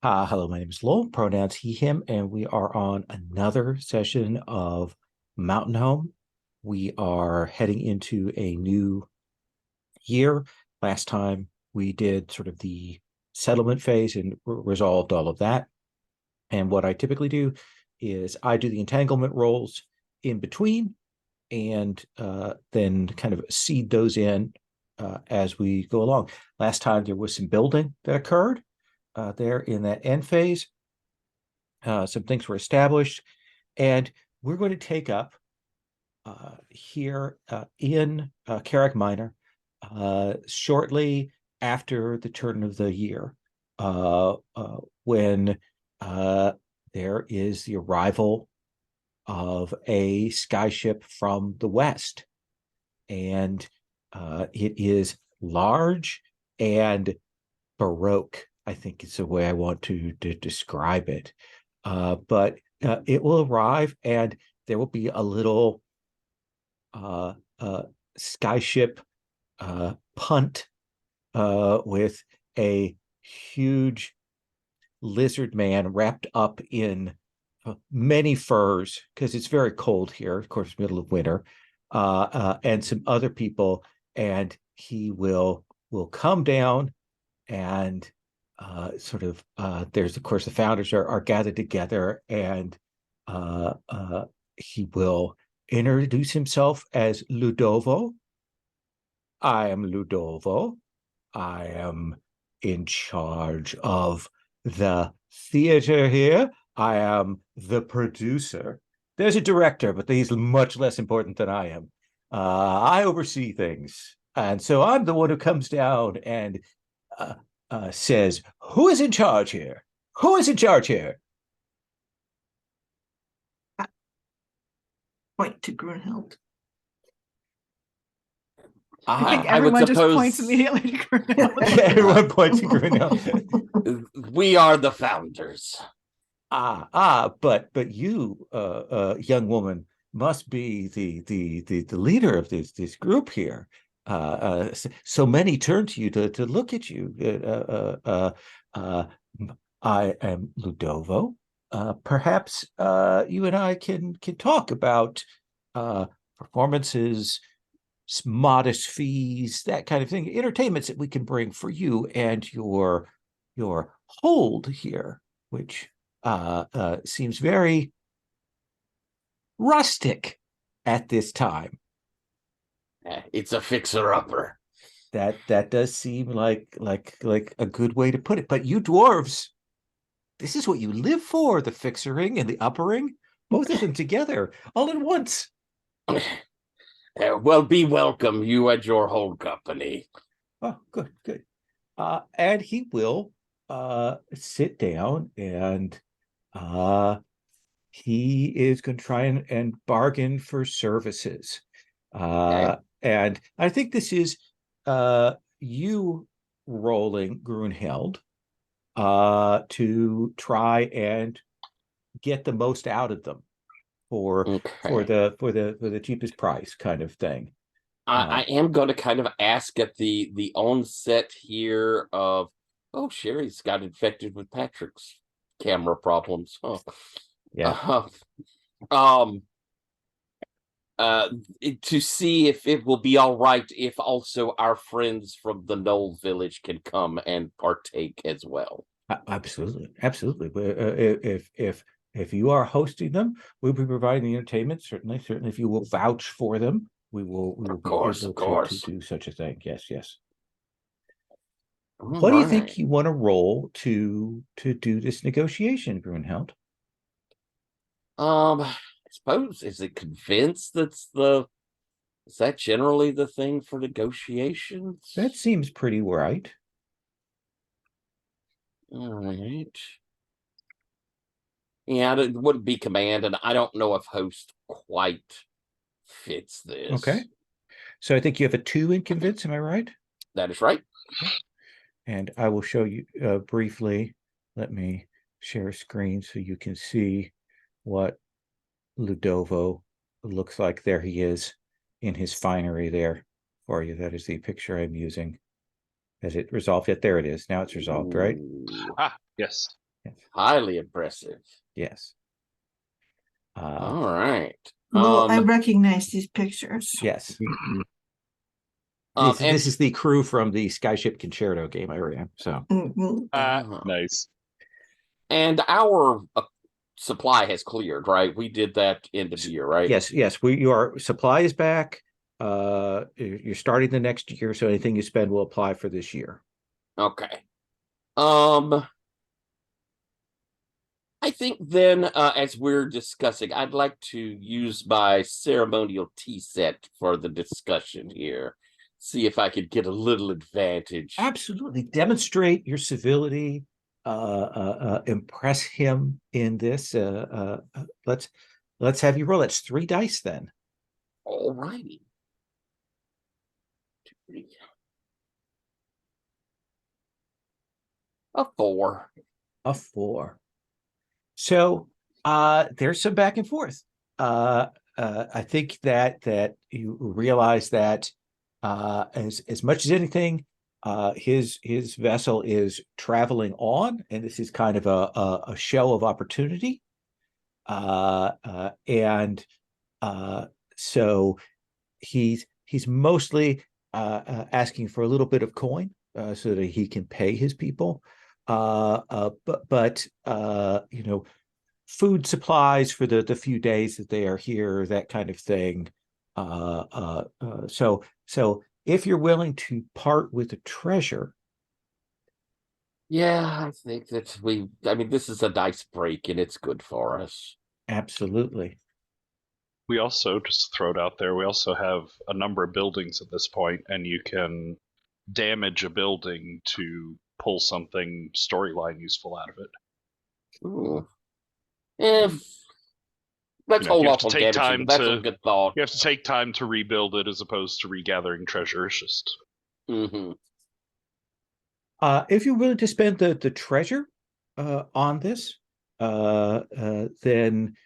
Hello, my name is Lowell, pronouns he, him, and we are on another session of Mountain Home. We are heading into a new year. Last time we did sort of the settlement phase and resolved all of that. And what I typically do is I do the entanglement rolls in between and then kind of seed those in as we go along. Last time there was some building that occurred there in that end phase. Some things were established, and we're going to take up here in Carrick Minor shortly after the turn of the year, when there is the arrival of a skyship from the west, and it is large and baroque, I think is the way I want to describe it. But it will arrive, and there will be a little skyship punt with a huge lizard man wrapped up in many furs, because it's very cold here, of course, middle of winter, and some other people, and he will come down and there's, of course, the founders are gathered together, and he will introduce himself as Ludovo. I am Ludovo. I am in charge of the theater here. I am the producer. There's a director, but he's much less important than I am. I oversee things. And so I'm the one who comes down and says, "Who is in charge here? Who is in charge here?" Point to Grunhild. I think I would everyone just suppose points immediately to Grunhild. Everyone points to Grunhild. we are the founders. But you, young woman, must be the leader of this group here. So many turn to you to look at you. I am Ludovo. Perhaps you and I can talk about performances, modest fees, that kind of thing, entertainments that we can bring for you and your hold here, which seems very rustic at this time. It's a fixer-upper. That does seem like a good way to put it. But you dwarves, this is what you live for: the fixering and the uppering, both of them together, all at once. Well, be welcome, you and your whole company. Oh, good. And he will sit down, and he is going to try and bargain for services. Okay. And I think this is you rolling Grunheld to try and get the most out of them for the cheapest price, kind of thing. I am going to kind of ask at the onset here of, oh, Sherry's got infected with Patrick's camera problems. Oh, Yeah. To see if it will be all right if also our friends from the Knoll village can come and partake as well. Absolutely. If you are hosting them, we'll be providing the entertainment. Certainly, if you will vouch for them, we will be able to do such a thing. Yes. What do you think you want to roll to do this negotiation, Grunheld? I suppose, is it convinced is that generally the thing for negotiations? That seems pretty right. All right. Yeah, it wouldn't be command, and I don't know if host quite fits this. Okay. So I think you have a 2 in convince, am I right? That is right. And I will show you briefly. Let me share a screen so you can see what Ludovo looks like. There he is in his finery there for you. That is the picture I'm using. Has it resolved yet? There it is. Now it's resolved, right? Yes. Yes. Highly impressive. Yes. All right. Well, I recognize these pictures. Yes. And This is the crew from the Skyship Concerto game I ran. So Nice. and our supply has cleared, right? We did that end of the year, right? yes, your supply is back. You're starting the next year, so anything you spend will apply for this year. Okay. I think then, as we're discussing, I'd like to use my ceremonial tea set for the discussion here. See if I could get a little advantage. Absolutely. Demonstrate your civility. Impress him in this. Let's have you roll. That's 3 dice then. All righty. 2, 3. A 4. A 4. So there's some back and forth. I think that you realize that as much as anything, his vessel is traveling on, and this is kind of a show of opportunity. And so he's mostly asking for a little bit of coin so that he can pay his people. But you know, food supplies for the few days that they are here, that kind of thing. So if you're willing to part with the treasure. Yeah, I think that this is a dice break and it's good for us. Absolutely. We also, just throw it out there, we also have a number of buildings at this point, and you can damage a building to pull something storyline useful out of it. Ooh. Let's hold off on damaging. That's a good thought. You have to take time to rebuild it as opposed to regathering treasure. It's just. Mm-hmm. If you're willing to spend the treasure on this, then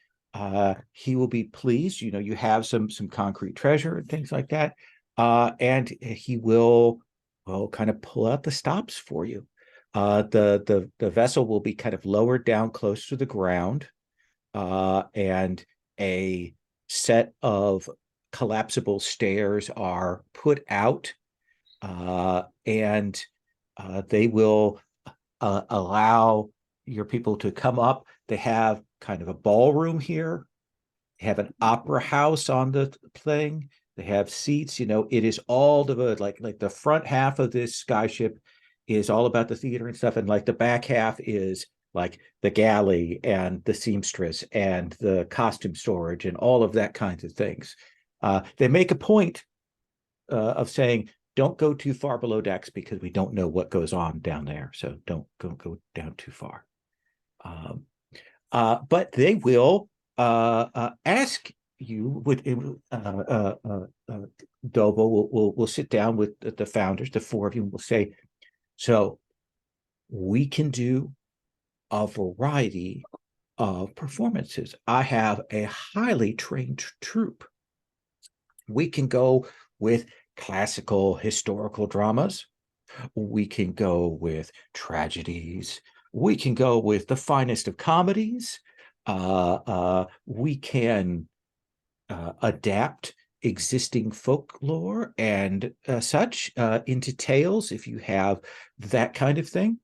he will be pleased. You know, you have some concrete treasure and things like that, and he will kind of pull out the stops for you. The vessel will be kind of lowered down close to the ground, and a set of collapsible stairs are put out, and they will allow your people to come up. They have kind of a ballroom here. They have an opera house on the thing. They have seats. You know, it is all the like the front half of this skyship is all about the theater and stuff, and like the back half is like the galley and the seamstress and the costume storage and all of that kinds of things. They make a point of saying, don't go too far below decks because we don't know what goes on down there. So don't go down too far. But they will ask you with Dobo will sit down with the founders, the 4 of you, will say, so we can do a variety of performances. I have a highly trained troupe. We can go with classical historical dramas. We can go with tragedies. We can go with the finest of comedies. We can adapt existing folklore and such into tales if you have that kind of thing.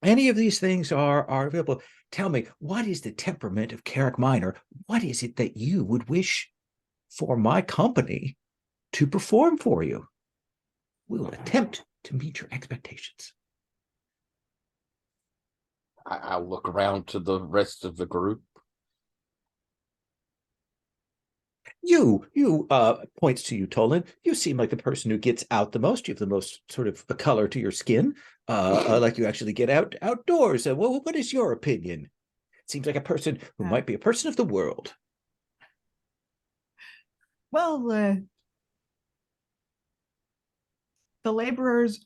Any of these things are available. Tell me, what is the temperament of Carrick Minor? What is it that you would wish for my company to perform for you? We will attempt to meet your expectations. I'll look around to the rest of the group. You points to you, Tolan. You seem like the person who gets out the most. You have the most sort of a color to your skin. Like you actually get outdoors. What is your opinion? Seems like a person who might be a person of the world. Well, the laborers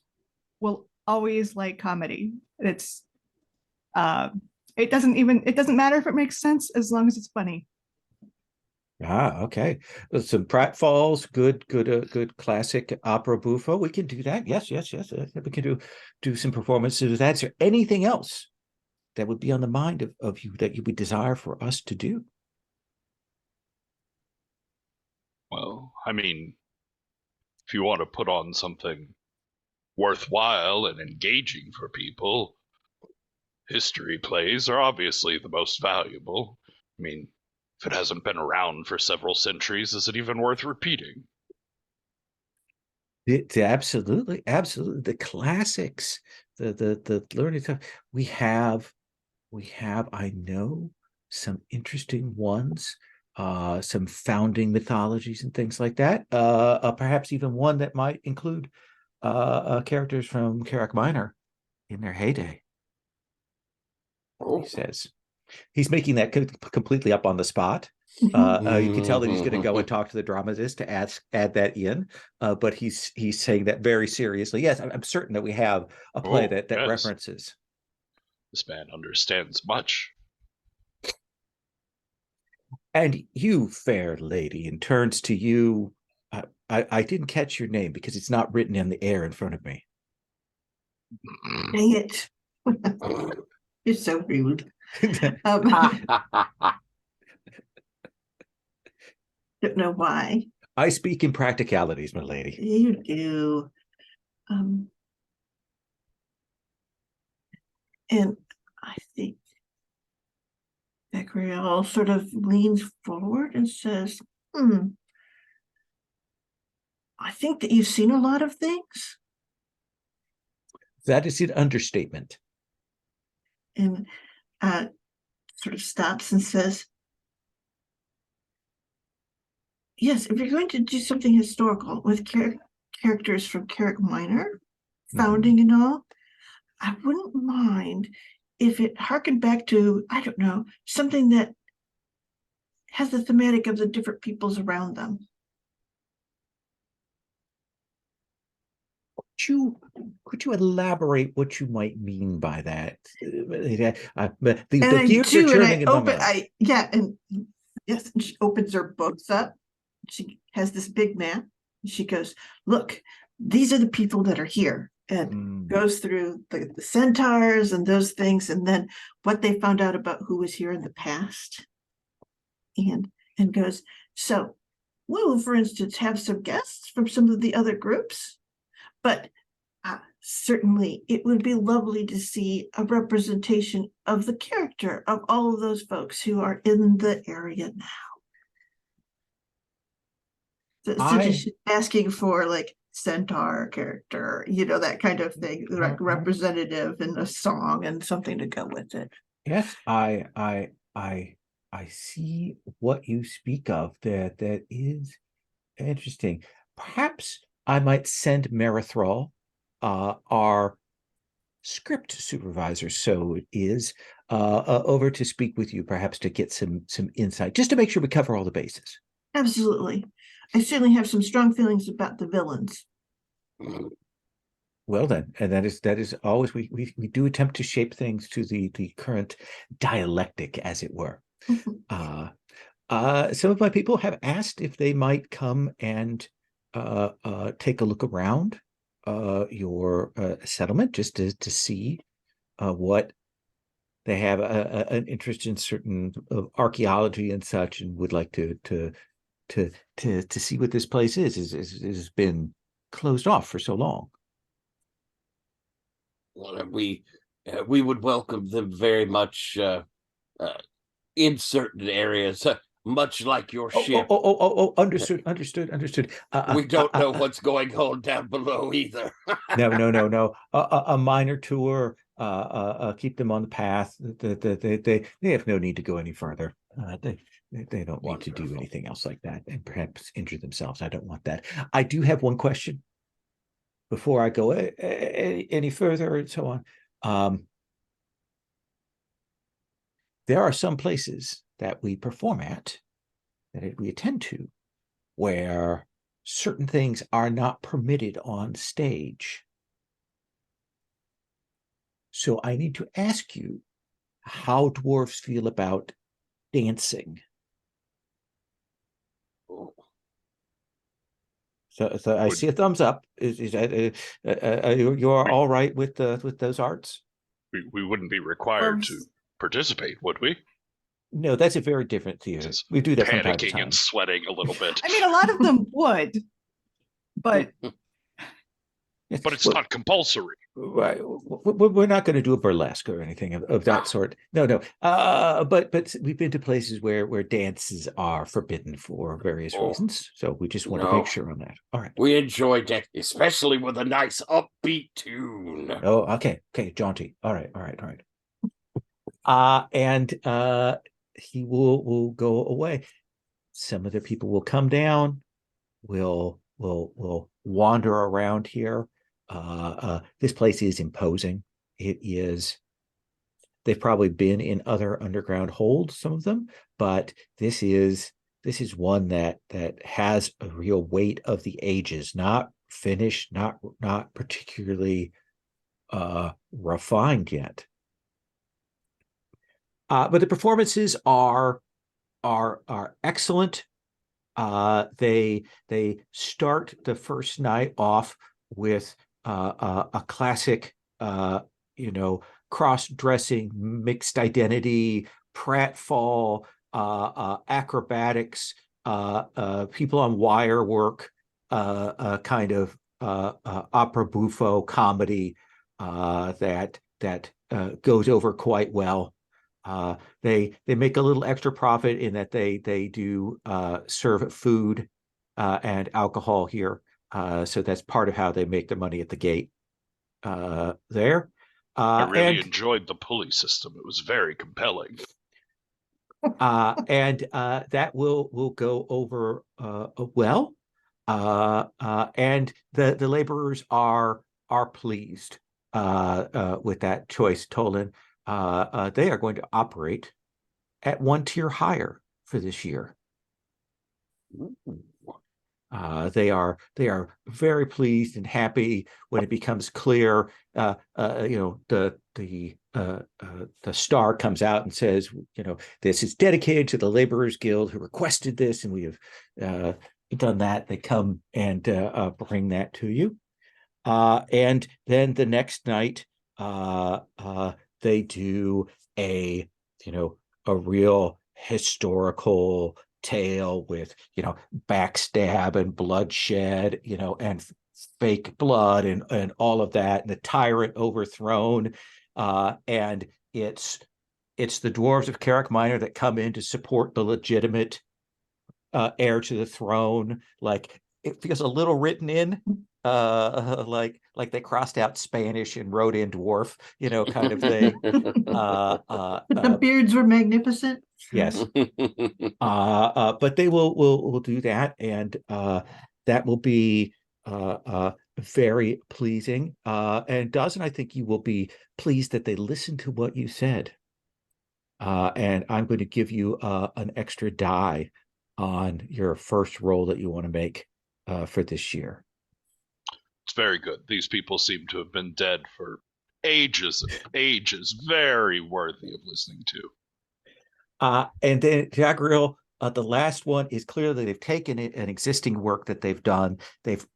will always like comedy. It doesn't matter if it makes sense as long as it's funny. Okay. Some pratfalls, good classic opera buffo. We can do that. Yes. We can do some performances of that. Is there anything else that would be on the mind of you that you would desire for us to do? Well, I mean, if you want to put on something worthwhile and engaging for people, history plays are obviously the most valuable. I mean, if it hasn't been around for several centuries, is it even worth repeating? It's absolutely, absolutely the classics, the learning stuff. We have, I know some interesting ones, some founding mythologies and things like that. Perhaps even one that might include characters from Carrick Minor in their heyday. Oh. He says he's making that completely up on the spot. You can tell that he's going to go and talk to the dramatist to add that in, but he's saying that very seriously. Yes, I'm certain that we have a play that yes. references. This man understands much. And you, fair lady, and turns to you. I didn't catch your name because it's not written in the air in front of me. Dang it. You're so rude. Don't know why. I speak in practicalities, my lady. You do. And I think Becquerel sort of leans forward and says, I think that you've seen a lot of things. That is an understatement. And sort of stops and says, yes, if you're going to do something historical with characters from Carrick Minor, founding and all, I wouldn't mind if it harkened back to, I don't know, something that has the thematic of the different peoples around them. Could you elaborate what you might mean by that? The gears are turning in my mind. And she opens her books up. She has this big map. She goes, look, these are the people that are here, and goes through the centaurs and those things, and then what they found out about who was here in the past, and goes, so we will, for instance, have some guests from some of the other groups, but certainly it would be lovely to see a representation of the character of all of those folks who are in the area now. So just asking for like centaur character, that kind of thing, like representative in a song and something to go with it. Yes, I see what you speak of. That is interesting. Perhaps I might send Merithral, our script supervisor, so it is, over to speak with you, perhaps to get some insight, just to make sure we cover all the bases. Absolutely. I certainly have some strong feelings about the villains. Well then, and that is always, we do attempt to shape things to the current dialectic, as it were. Some of my people have asked if they might come and take a look around your settlement, just to see what they have an interest in certain archaeology and such, and would like to see what this place is. Has been closed off for so long. Well, we would welcome them very much in certain areas, much like your ship. Understood. We don't know what's going on down below either. No. A minor tour. Keep them on the path. They have no need to go any further. They don't need to do anything else like that, and perhaps injure themselves. I don't want that. I do have one question before I go any further and so on. There are some places that we perform at, that we attend to, where certain things are not permitted on stage. So I need to ask you how dwarves feel about dancing. So I see a thumbs up. You're all right with those arts? We wouldn't be required to participate, would we? No, that's a very different theater. Just We do that from time to panicking time. and sweating a little bit. I mean, a lot of them would, but But it's not compulsory. Right. We're not going to do a burlesque or anything of that sort. No. But we've been to places where dances are forbidden for various reasons. So we just want to make sure on that. All right. We enjoy that, especially with a nice upbeat tune. Oh, okay. Jaunty. All right. And he will go away. Some of the people will come down. Will wander around here. This place is imposing. It is. They've probably been in other underground holds, some of them, but this is one that has a real weight of the ages. Not finished, not particularly refined yet. But the performances are excellent. They start the first night off with a classic, cross-dressing, mixed identity, pratfall, acrobatics, people on wire work, kind of opera buffo comedy that goes over quite well. They make a little extra profit in that they do serve food and alcohol here. So that's part of how they make their money at the gate there. I really enjoyed the pulley system. It was very compelling. And that will go over well. And the laborers are pleased with that choice, Tolan. They are going to operate at one tier higher for this year. They are very pleased and happy when it becomes clear. The star comes out and says, this is dedicated to the Laborers Guild who requested this, and we have done that. They come and bring that to you, and then the next night they do a real historical tale with backstab and bloodshed, and fake blood and all of that, and the tyrant overthrown, and it's the dwarves of Carrick Minor that come in to support the legitimate heir to the throne. Like, it feels a little written in, like they crossed out Spanish and wrote in dwarf, kind of thing. The beards were magnificent. Yes. But they will do that, and that will be very pleasing. And Dawson, I think you will be pleased that they listened to what you said. And I'm going to give you an extra die on your first roll that you want to make for this year. It's very good. These people seem to have been dead for ages and ages. Very worthy of listening to. And then Jagriel, the last one is clearly they've taken an existing work that they've done. They've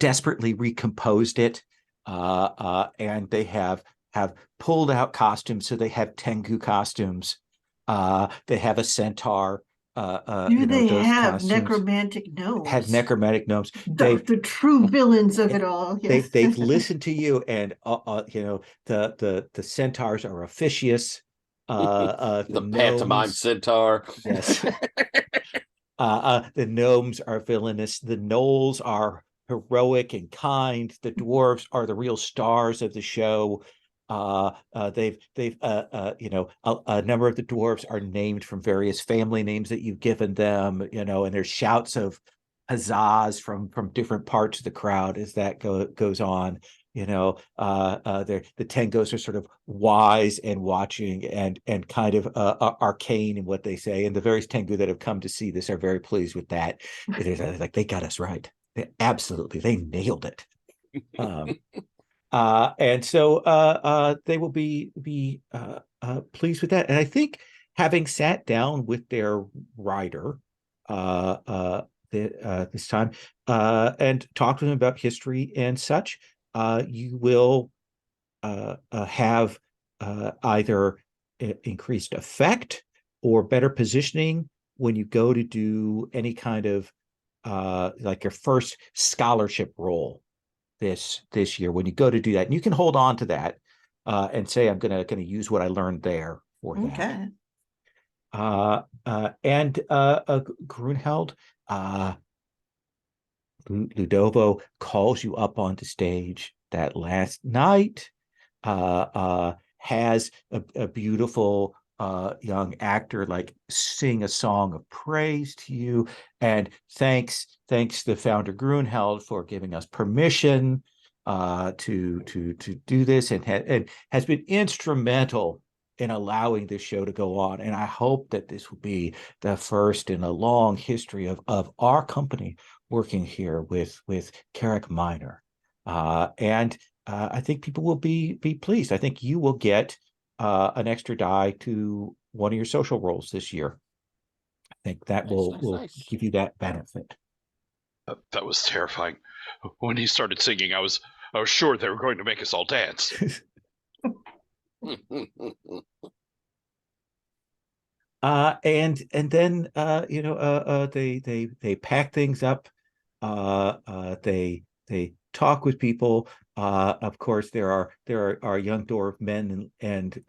desperately recomposed it, and they have pulled out costumes. So they have Tengu costumes. They have a centaur. They have costumes. Necromantic gnomes. Have necromantic gnomes. The true villains of it all. Yes. They've listened to you, and the centaurs are officious. The pantomime centaur. Yes. The gnomes are villainous. The gnolls are heroic and kind. The dwarves are the real stars of the show. A number of the dwarves are named from various family names that you've given them, and there's shouts of huzzas from different parts of the crowd as that goes on. The Tengos are sort of wise and watching and kind of arcane in what they say, and the various Tengu that have come to see this are very pleased with that. Like, they got us right. They nailed it. And so they will be pleased with that. And I think, having sat down with their rider this time and talked with them about history and such, you will have either increased effect or better positioning when you go to do any kind of like your first scholarship role this year. When you go to do that, and you can hold on to that and say, I'm gonna use what I learned there for that. Okay. And Grunheld, Ludovo calls you up onto stage that last night, has a beautiful young actor like sing a song of praise to you, and thanks the founder Grunheld for giving us permission to do this, and has been instrumental in allowing this show to go on. And I hope that this will be the first in a long history of our company working here with Carrick Minor. And I think people will be pleased. I think you will get an extra die to one of your social roles this year. I think that will give you that benefit. That was terrifying. When he started singing, I was sure they were going to make us all dance. And then they pack things up. They talk with people. Of course, there are young dwarf men and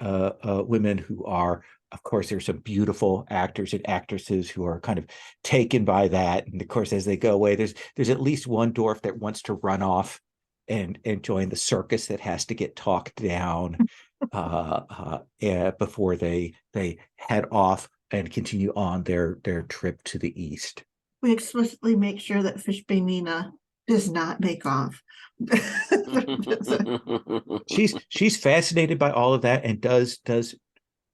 women who are, of course, there's some beautiful actors and actresses who are kind of taken by that. And of course, as they go away, there's at least one dwarf that wants to run off and join the circus that has to get talked down before they head off and continue on their trip to the east. We explicitly make sure that Fishbane Nina does not make off. She's fascinated by all of that and does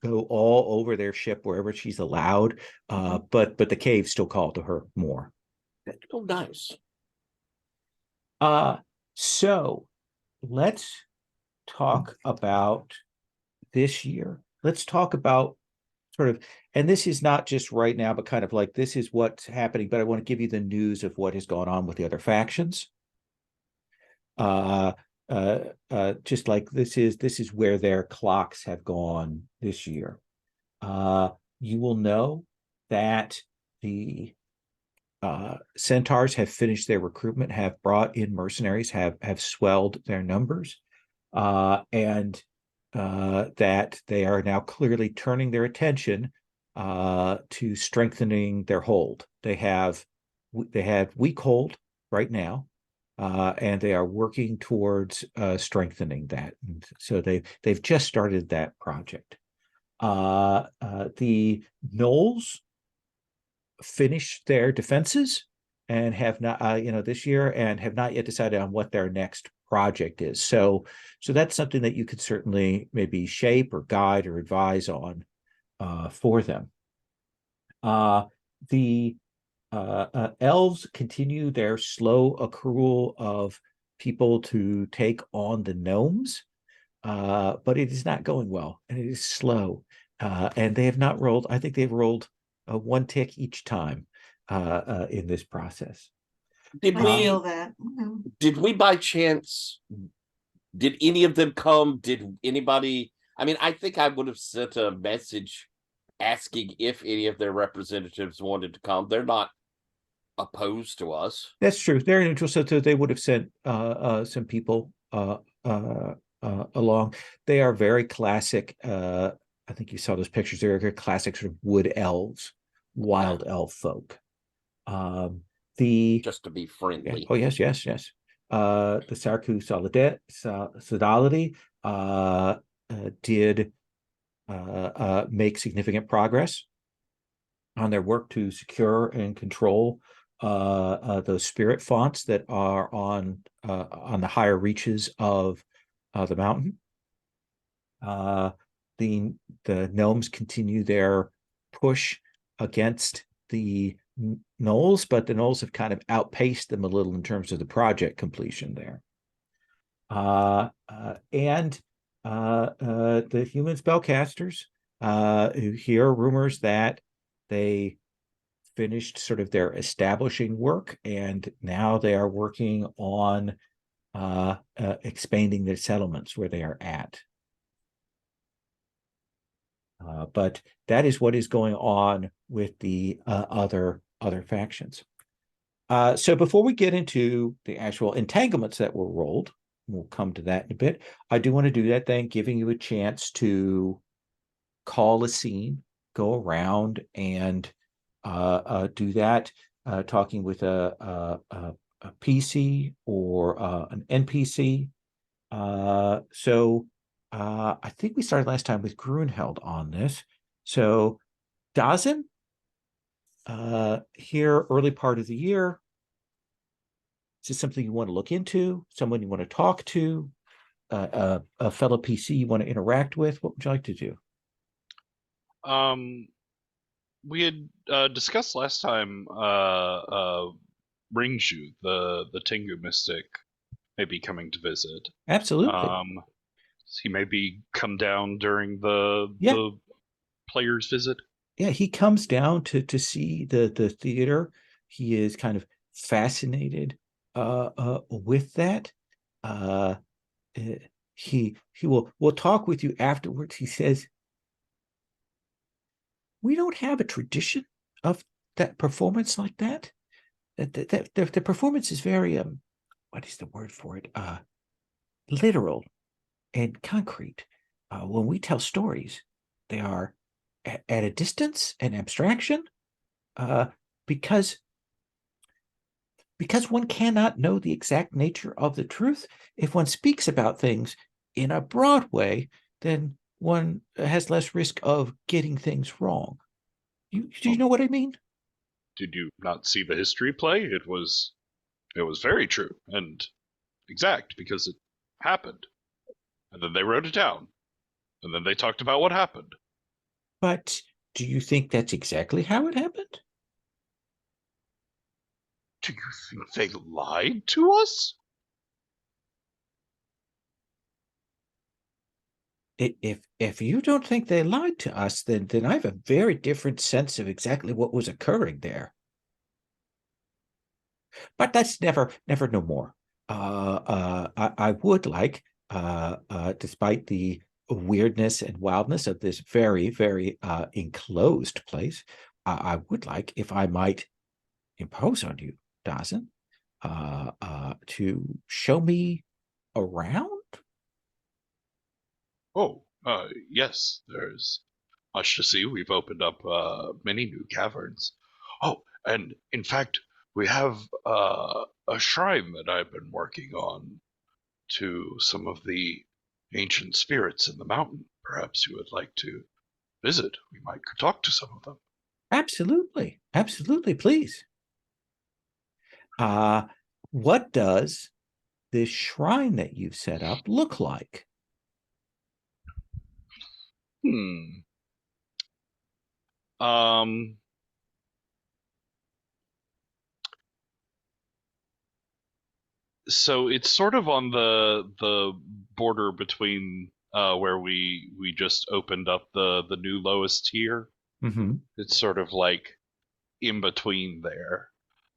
go all over their ship wherever she's allowed, but the caves still call to her more. Oh, nice. So let's talk about this year. Let's talk about sort of, and this is not just right now, but kind of like this is what's happening, but I want to give you the news of what has gone on with the other factions. Just like this is where their clocks have gone this year. You will know that the centaurs have finished their recruitment, have brought in mercenaries, have swelled their numbers, and that they are now clearly turning their attention to strengthening their hold. They have weak hold right now, and they are working towards strengthening that. And so they've just started that project. The gnolls finished their defenses and have not, this year, and have not yet decided on what their next project is. So that's something that you could certainly maybe shape or guide or advise on for them. The elves continue their slow accrual of people to take on the gnomes, but it is not going well, and it is slow. And they have not rolled, I think they've rolled one tick each time in this process. Did we by chance, did any of them come? Did anybody, I mean, I think I would have sent a message asking if any of their representatives wanted to come. They're not opposed to us. That's true. They're neutral, so they would have sent some people along. They are very classic. I think you saw those pictures. They're very classic sort of wood elves, wild elf folk. Just to be friendly. Oh yes. The Sarku Sodality did make significant progress on their work to secure and control those spirit fonts that are on the higher reaches of the mountain. The gnomes continue their push against the gnolls, but the gnolls have kind of outpaced them a little in terms of the project completion there. And the human spellcasters who hear rumors that they finished sort of their establishing work, and now they are working on expanding their settlements where they are at. But that is what is going on with the other factions. So before we get into the actual entanglements that were rolled, we'll come to that in a bit. I do want to do that then, giving you a chance to call a scene, go around and do that, talking with a PC or an NPC. So I think we started last time with Grunheld on this. So Dazin, here early part of the year, is this something you want to look into? Someone you want to talk to? A fellow PC you want to interact with? What would you like to do? We had discussed last time Ringju, the Tengu mystic, may be coming to visit. Absolutely. He maybe come down during the player's visit. Yeah, he comes down to see the theater. He is kind of fascinated with that. He will talk with you afterwards. He says, we don't have a tradition of that performance like that. The performance is very what is the word for it? Literal and concrete. When we tell stories, they are at a distance, an abstraction, because one cannot know the exact nature of the truth. If one speaks about things in a broad way, then one has less risk of getting things wrong. Do you know what I mean? Did you not see the history play? It was very true and exact because it happened. And then they wrote it down. And then they talked about what happened. But do you think that's exactly how it happened? Do you think they lied to us? If you don't think they lied to us, then I have a very different sense of exactly what was occurring there. But that's never no more. I would like, despite the weirdness and wildness of this very, very enclosed place, I would like, if I might impose on you, Dawson, to show me around. Oh, yes, there's much to see. We've opened up many new caverns. Oh, and in fact, we have a shrine that I've been working on to some of the ancient spirits in the mountain. Perhaps you would like to visit. We might talk to some of them. Absolutely. Absolutely, please. What does this shrine that you've set up look like? Um, so it's sort of on the border between where we just opened up the new lowest tier. Mm-hmm. It's sort of like in between there.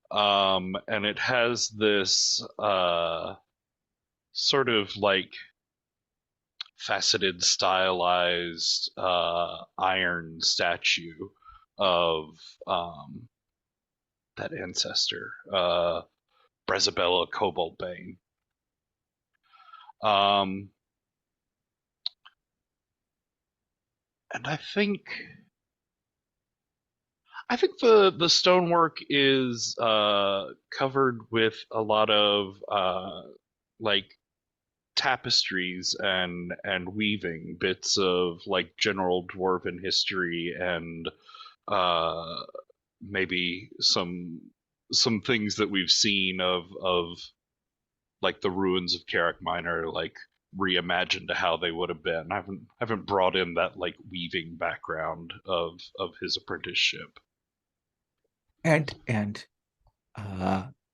And it has this sort of like faceted, stylized iron statue of that ancestor, Brezabella Cobaltbane. And I think the stonework is covered with a lot of like tapestries and weaving bits of like general dwarven history and maybe some things that we've seen of like the ruins of Carrick Minor, like reimagined to how they would have been. I haven't brought in that like weaving background of his apprenticeship. And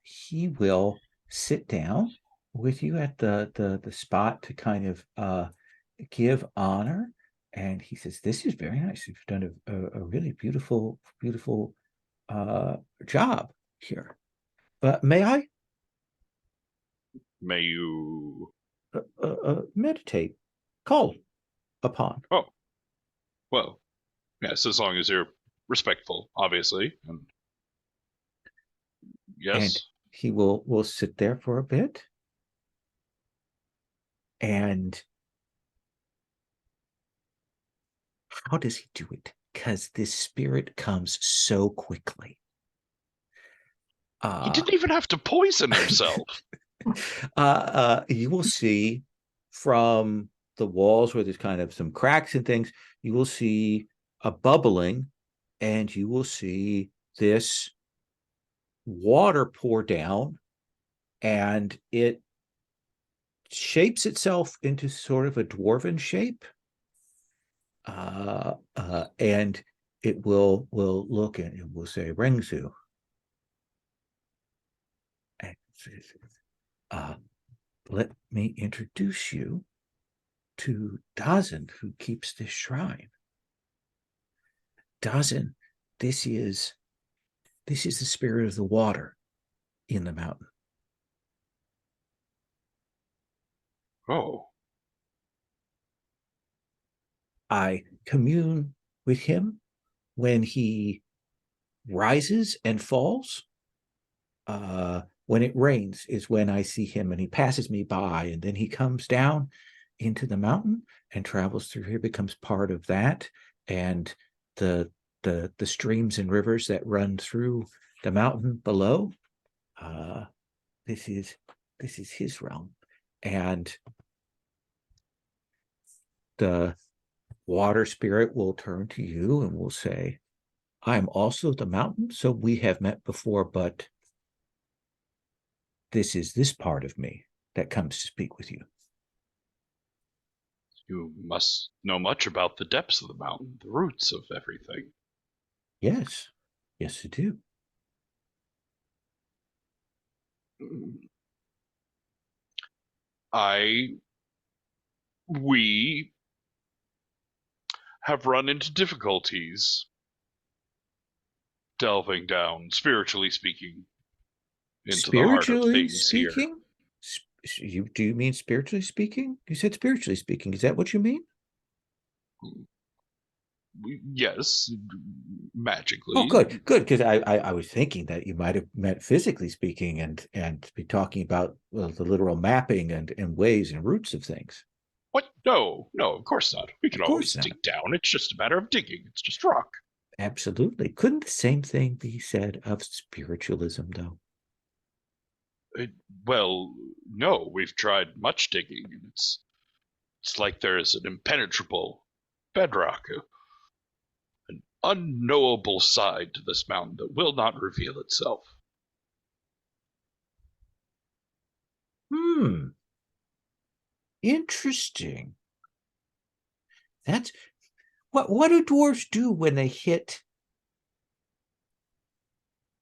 he will sit down with you at the spot to kind of give honor. And he says, "This is very nice. You've done a really beautiful job here. But may I May you meditate, call upon?" Oh, well, Yes, as long as you're respectful, obviously. And yes. And he will sit there for a bit. And how does he do it? Because this spirit comes so quickly. He didn't even have to poison himself. You will see from the walls where there's kind of some cracks and things, you will see a bubbling, and you will see this water pour down, and it shapes itself into sort of a dwarven shape. And it will look and it will say Rengzu. And let me introduce you to Dazin, who keeps this shrine. Dazin, this is the spirit of the water in the mountain. Oh. I commune with him when he rises and falls. When it rains is when I see him, and he passes me by, and then he comes down into the mountain and travels through here, becomes part of that, and the streams and rivers that run through the mountain below. This is his realm, and the water spirit will turn to you and will say, I am also the mountain, so we have met before, but this is this part of me that comes to speak with you. You must know much about the depths of the mountain, the roots of everything. Yes, I do. We have run into difficulties delving down, spiritually speaking, into the heart of things speaking? Here. Do you mean spiritually speaking? You said spiritually speaking. Is that what you mean? Yes, magically. Oh, good, because I was thinking that you might have meant physically speaking, and be talking about the literal mapping and ways and roots of things. What? No, of course not. We can always dig down. It's just a matter of digging. It's just rock. Absolutely. Couldn't the same thing be said of spiritualism, though? Well, no. We've tried much digging, and it's like there's an impenetrable bedrock, an unknowable side to this mountain that will not reveal itself. Interesting. That's what do dwarves do when they hit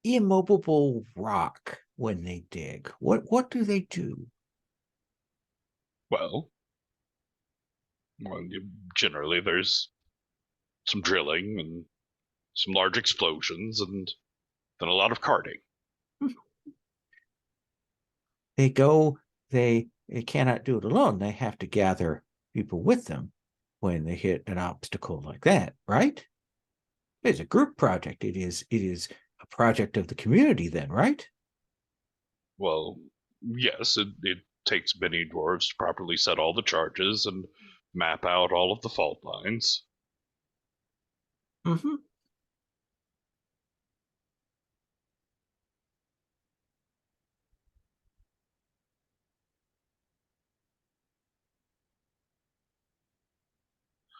immovable rock when they dig? What do they do? Well, generally there's some drilling and some large explosions, and then a lot of carting. They cannot do it alone. They have to gather people with them when they hit an obstacle like that, right? It's a group project. It is a project of the community then, right? Well, yes, it takes many dwarves to properly set all the charges and map out all of the fault lines. Mm-hmm.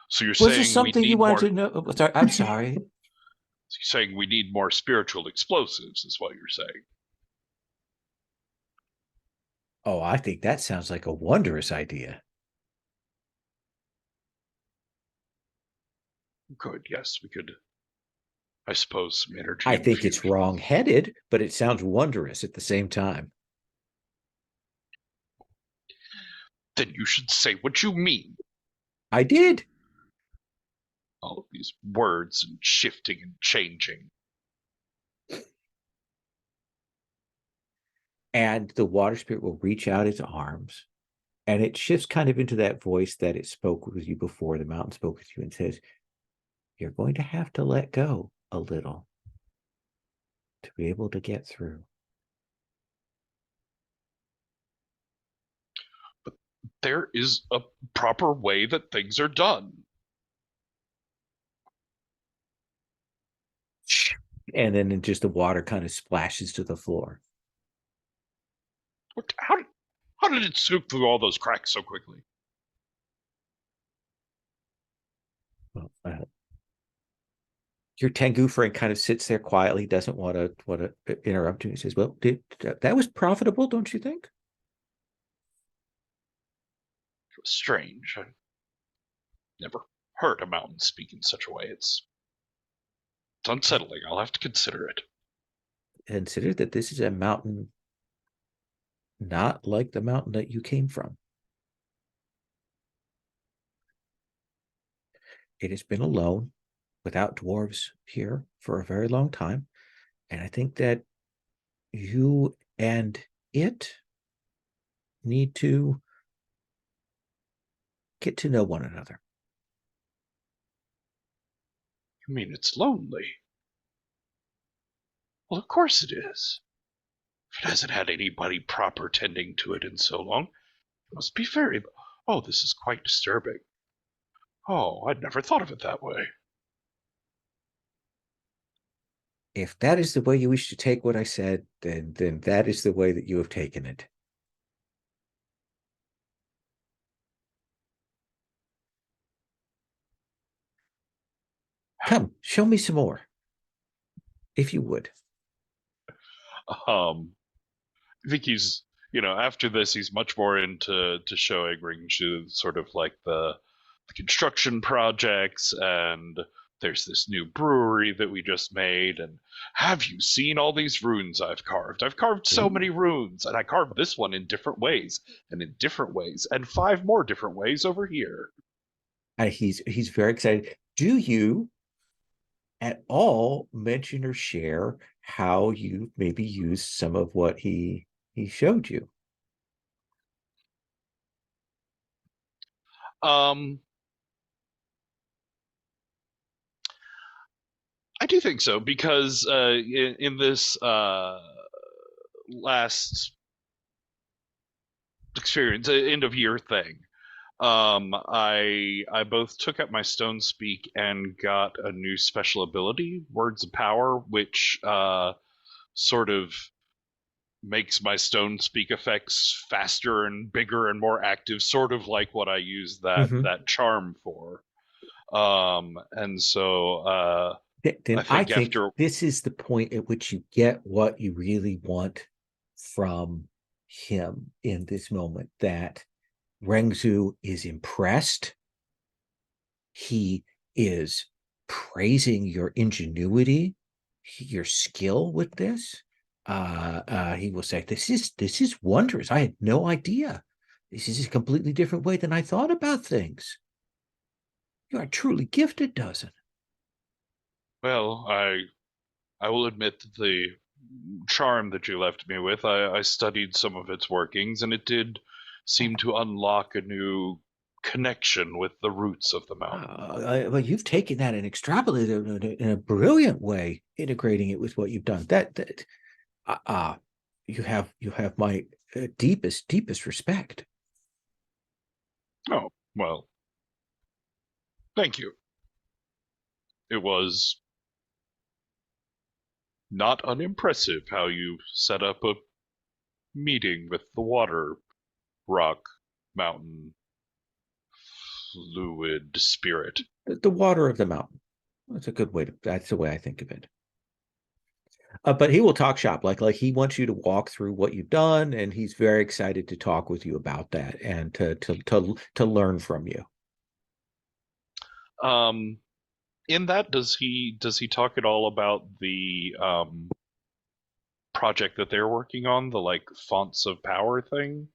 So you're saying this something you wanted to know? Sorry, I'm sorry. You're saying we need more spiritual explosives, is what you're saying. Oh, I think that sounds like a wondrous idea. Good, yes, we could, I suppose, some energy. I think it's wrong-headed, but it sounds wondrous at the same time. Then you should say what you mean. I did. All of these words and shifting and changing. And the water spirit will reach out its arms, and it shifts kind of into that voice that it spoke with you before. The mountain spoke with you and says, you're going to have to let go a little to be able to get through. But there is a proper way that things are done. And then just the water kind of splashes to the floor. How did it scoop through all those cracks so quickly? Well, your Tengu friend kind of sits there quietly, doesn't want to interrupt you. He says, "Well, that was profitable, don't you think?" It was strange. I never heard a mountain speak in such a way. It's unsettling. I'll have to consider it. Consider that this is a mountain not like the mountain that you came from. It has been alone, without dwarves here for a very long time. And I think that you and it need to get to know one another. You mean it's lonely? Well, of course it is. If it hasn't had anybody proper tending to it in so long, it must be very... Oh, this is quite disturbing. Oh, I'd never thought of it that way. If that is the way you wish to take what I said, then that is the way that you have taken it. Come, show me some more, if you would. I think he's, after this, he's much more into showing Ringshu sort of like the construction projects, and there's this new brewery that we just made, and have you seen all these runes I've carved? I've carved so many runes, and I carved this one in different ways, and in different ways, and 5 more different ways over here. And he's very excited. Do you at all mention or share how you maybe used some of what he showed you? I do think so, because in this last experience, end of year thing, I both took up my stone speak and got a new special ability, Words of Power, which sort of makes my stone speak effects faster and bigger and more active, sort of like what I use that charm for. And so then I think this is the point at which you get what you really want from him in this moment, that Rengzu is impressed. He is praising your ingenuity, your skill with this. He will say, this is wondrous. I had no idea. This is a completely different way than I thought about things. You are truly gifted, doesn't it? Well, I will admit that the charm that you left me with, I studied some of its workings, and it did seem to unlock a new connection with the roots of the mountain. Well, you've taken that and extrapolated it in a brilliant way, integrating it with what you've done. You have my deepest respect. Oh, well, thank you. It was not unimpressive how you set up a meeting with the water, rock, mountain, fluid, spirit. The water of the mountain. That's a good way that's the way I think of it. But he will talk shop, like he wants you to walk through what you've done, and he's very excited to talk with you about that and to learn from you. In that, does he talk at all about the project that they're working on, the like fonts of power thing?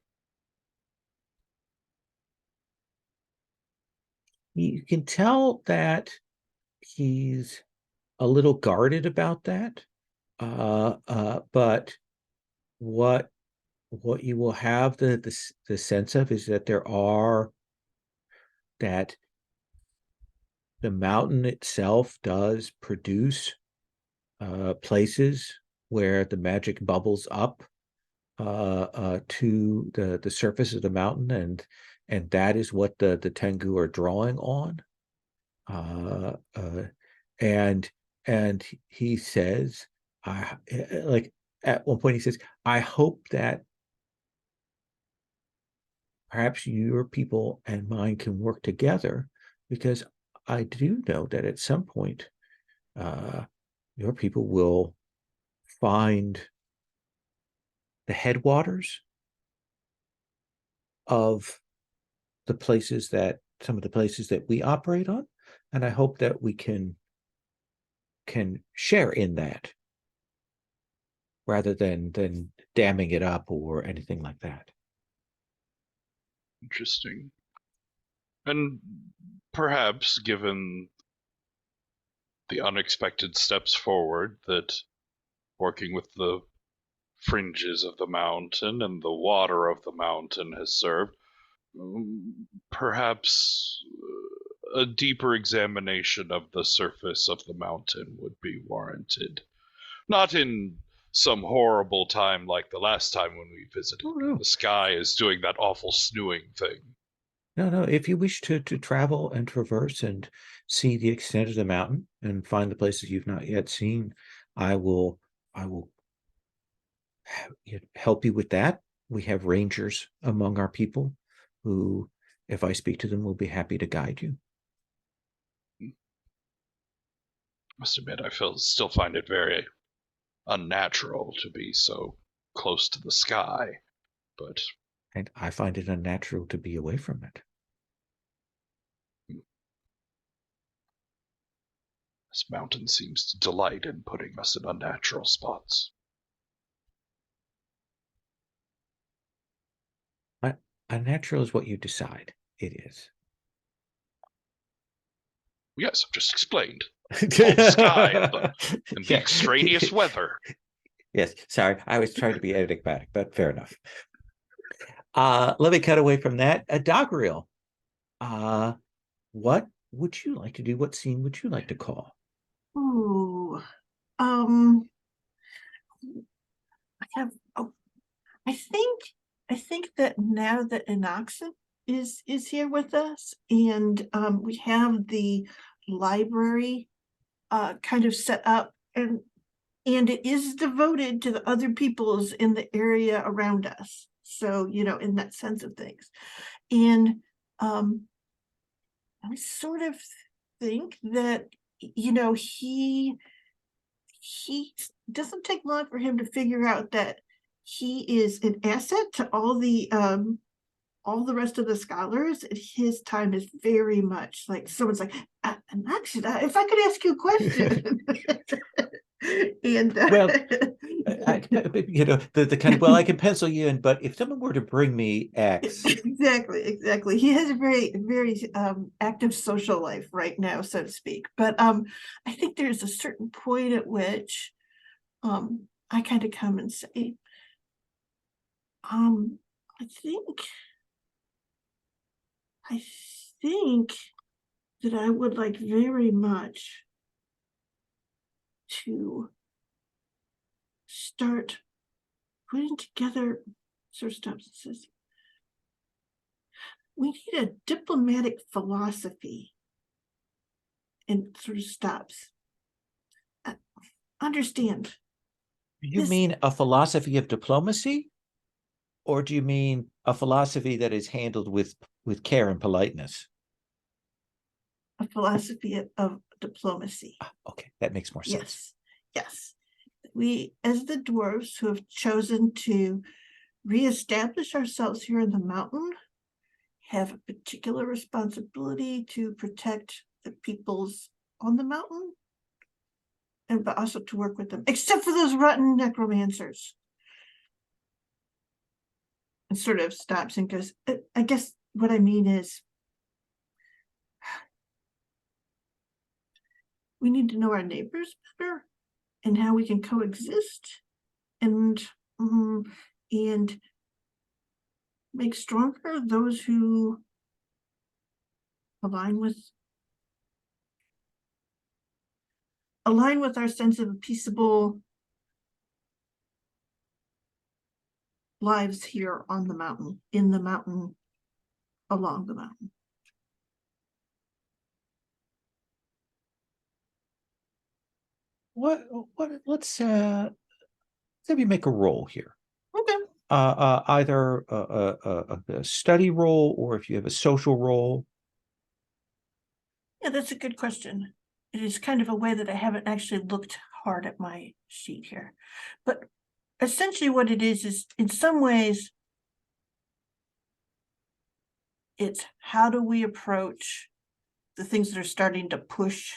You can tell that he's a little guarded about that. But what you will have the sense of is that there are that the mountain itself does produce places where the magic bubbles up to the surface of the mountain, and that is what the Tengu are drawing on. And he says, like at one point he says, I hope that perhaps your people and mine can work together, because I do know that at some point your people will find the headwaters of some of the places that we operate on, and I hope that we can share in that rather than damming it up or anything like that. Interesting. And perhaps, given the unexpected steps forward that working with the fringes of the mountain and the water of the mountain has served, perhaps a deeper examination of the surface of the mountain would be warranted. Not in some horrible time like the last time when we visited. Oh, no. The sky is doing that awful snooing thing. No. If you wish to travel and traverse and see the extent of the mountain and find the places you've not yet seen, I will help you with that. We have rangers among our people who, if I speak to them, will be happy to guide you. I must admit, I still find it very unnatural to be so close to the sky, but... And I find it unnatural to be away from it. This mountain seems to delight in putting us in unnatural spots. Unnatural is what you decide it is. Yes, I've just explained. All the sky and the extraneous weather. Yes, sorry, I was trying to be enigmatic, but fair enough. Let me cut away from that. Doggerel, what would you like to do? What scene would you like to call? Ooh, I have. Oh, I think that now that Inoxen is here with us, and we have the library kind of set up, and it is devoted to the other peoples in the area around us. So, in that sense of things. And I sort of think that, he doesn't take long for him to figure out that he is an asset to all the rest of the scholars. His time is very much like someone's like, actually, if I could ask you a question. And well, the kind of, well, I can pencil you in, but if someone were to bring me X. Exactly. He has a very, very active social life right now, so to speak. But I think there's a certain point at which I kind of come and say, I think that I would like very much to start putting together, sort of stops and says, we need a diplomatic philosophy, and sort of stops. Understand. You mean a philosophy of diplomacy? Or do you mean a philosophy that is handled with care and politeness? A philosophy of diplomacy. Okay, that makes more sense. Yes. We, as the dwarves who have chosen to reestablish ourselves here in the mountain, have a particular responsibility to protect the peoples on the mountain, but also to work with them, except for those rotten necromancers. And sort of stops and goes, I guess what I mean is, we need to know our neighbors better and how we can coexist and make stronger those who align with align with our sense of peaceable lives here on the mountain, in the mountain, along the mountain. What let's let me make a roll here. Okay. Either a study role, or if you have a social role. Yeah, that's a good question. It is kind of a way that I haven't actually looked hard at my sheet here. But essentially what it is in some ways, it's how do we approach the things that are starting to push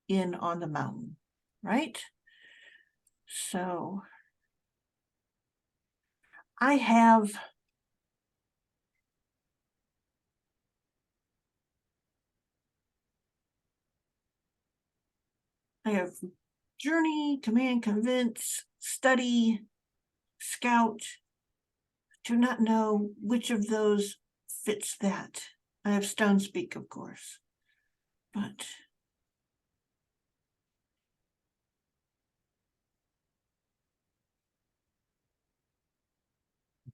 in on the mountain, right? So I have journey, command, convince, study, scout. Do not know which of those fits that. I have stone speak, of course, but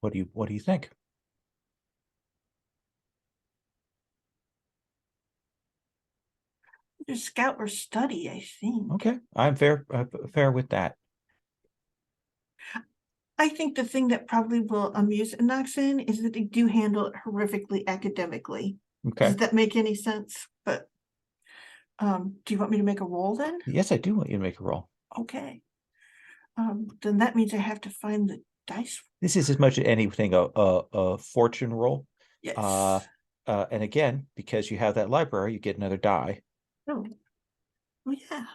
What do you think? either scout or study, I think. Okay, I'm fair with that. I think the thing that probably will amuse Inoxen is that they do handle it horrifically academically. Okay. Does that make any sense? But do you want me to make a roll then? Yes, I do want you to make a roll. Okay. Then that means I have to find the dice. This is as much as anything a fortune roll. Yes. And again, because you have that library, you get another die. Oh, well, yeah.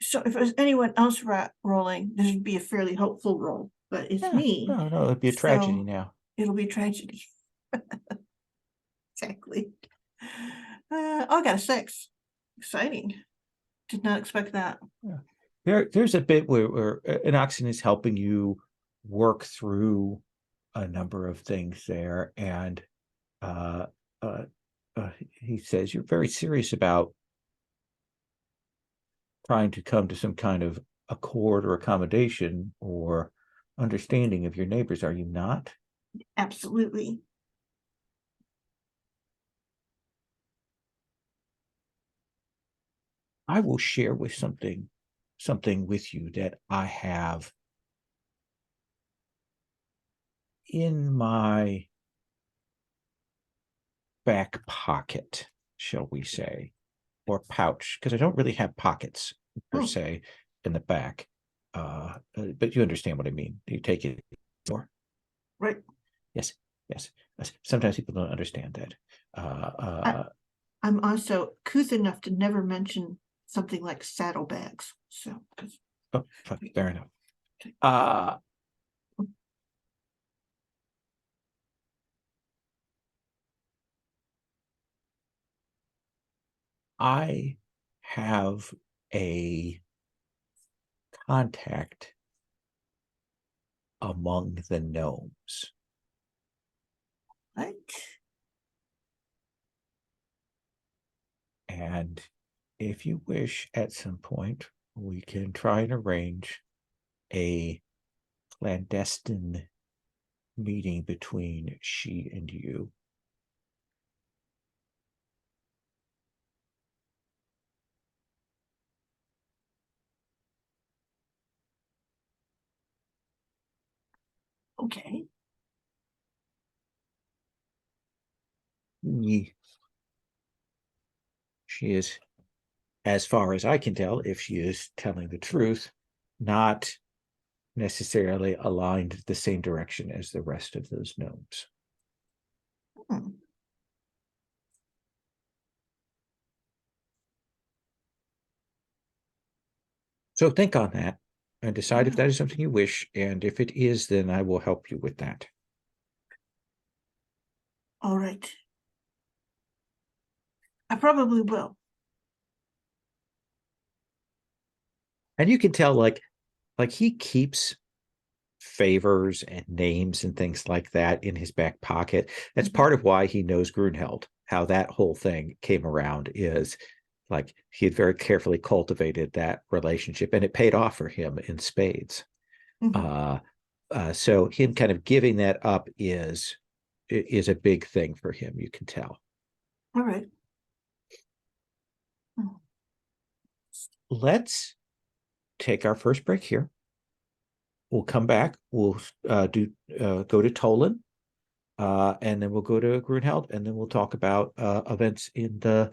So if it was anyone else rolling, this would be a fairly hopeful roll, but it's me. No, it'd be a tragedy now. It'll be tragedy. Exactly. I got a 6. Exciting. Did not expect that. Yeah. There's a bit where Inoxen is helping you work through a number of things there, and he says you're very serious about trying to come to some kind of accord or accommodation or understanding of your neighbors, are you not? Absolutely. I will share with something with you that I have in my back pocket, shall we say, or pouch, because I don't really have pockets per se in the back. But you understand what I mean. You take it more. Right. Yes. Sometimes people don't understand that. I'm also couth enough to never mention something like saddlebags. So fair enough. I have a contact among the gnomes. Right. And if you wish, at some point, we can try and arrange a clandestine meeting between she and you. Okay. She is, as far as I can tell, if she is telling the truth, not necessarily aligned the same direction as the rest of those gnomes. So think on that and decide if that is something you wish, and if it is, then I will help you with that. All right. I probably will. And you can tell, like he keeps favors and names and things like that in his back pocket. That's part of why he knows Grunheld. how that whole thing came around is like he had very carefully cultivated that relationship, and it paid off for him in spades. So him kind of giving that up is a big thing for him. You can tell. All right. Let's take our first break here. We'll come back. We'll go to Tolan, and then we'll go to Grunheld, and then we'll talk about events in the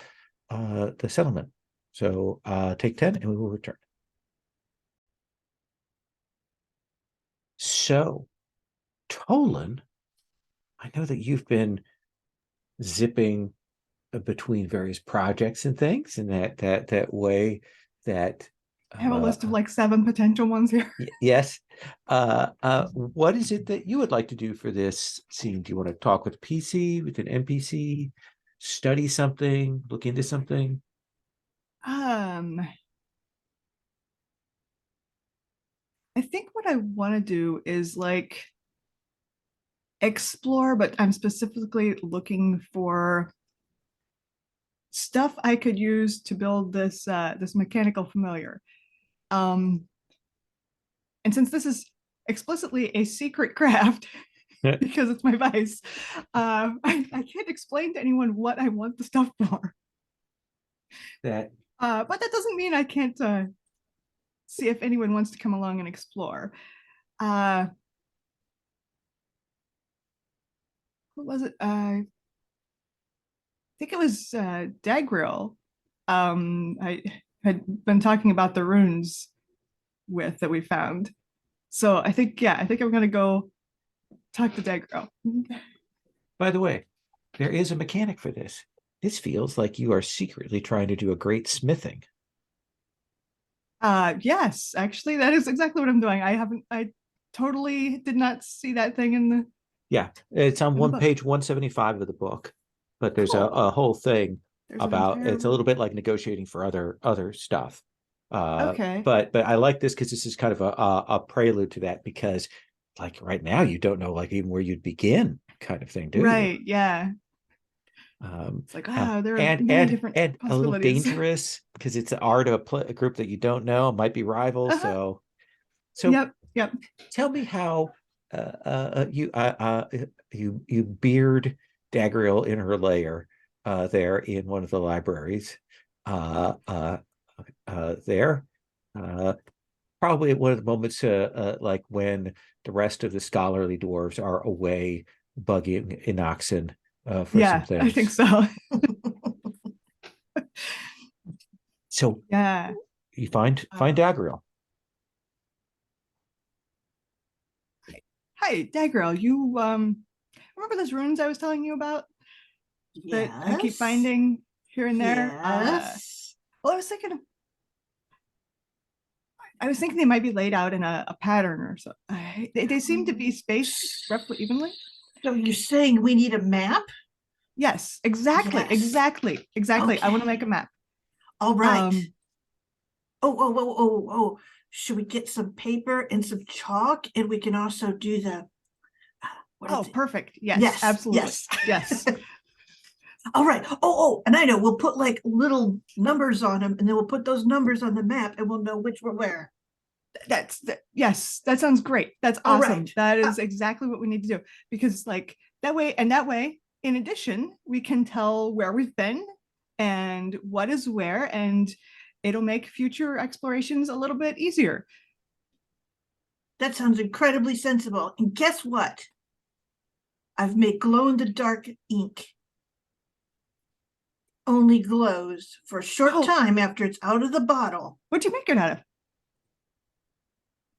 settlement. So take 10, and we will return. So, Tolan, I know that you've been zipping between various projects and things, and that way that I have a list of like 7 potential ones here. Yes. What is it that you would like to do for this scene? Do you want to talk with PC, with an NPC, study something, look into something? I think what I want to do is like explore, but I'm specifically looking for stuff I could use to build this this mechanical familiar. And since this is explicitly a secret craft, because it's my vice, I can't explain to anyone what I want the stuff for. But that doesn't mean I can't see if anyone wants to come along and explore. What was it? I think it was Dagriel. I had been talking about the runes that we found. So I think I'm gonna go talk to Dagriel. By the way, there is a mechanic for this. This feels like you are secretly trying to do a great smithing. Yes, actually, that is exactly what I'm doing. I totally did not see that thing in the. Yeah, it's on page 175 of the book, but there's a whole thing about it's a little bit like negotiating for other stuff. Okay. But I like this because this is kind of a prelude to that, because like right now you don't know like even where you'd begin, kind of thing, do you? Right. Yeah. It's like there are many different and a little possibilities. dangerous because it's an art of a group that you don't know, might be rivals. So Yep. Tell me how you beard Dagriel in her lair there in one of the libraries there. Probably at one of the moments like when the rest of the scholarly dwarves are away bugging Inoxen for some things. I think so. So yeah, you find Dagriel. Hi, Dagriel. You remember those runes I was telling you about? Yes. That I keep finding here and there. Yes. Well, I was thinking they might be laid out in a pattern or so. They seem to be spaced roughly evenly. So you're saying we need a map? Yes, exactly. Okay. I want to make a map. All right. Should we get some paper and some chalk, and we can also do the perfect. Yes, absolutely. Yes. All right. And I know we'll put like little numbers on them, and then we'll put those numbers on the map, and we'll know which were where. Yes, that sounds great. That's awesome. Right. That is exactly what we need to do, because like that way, in addition, we can tell where we've been and what is where, and it'll make future explorations a little bit easier. That sounds incredibly sensible. And guess what? I've made glow-in-the-dark ink. Only glows for a short time after it's out of the bottle. What'd you make it out of?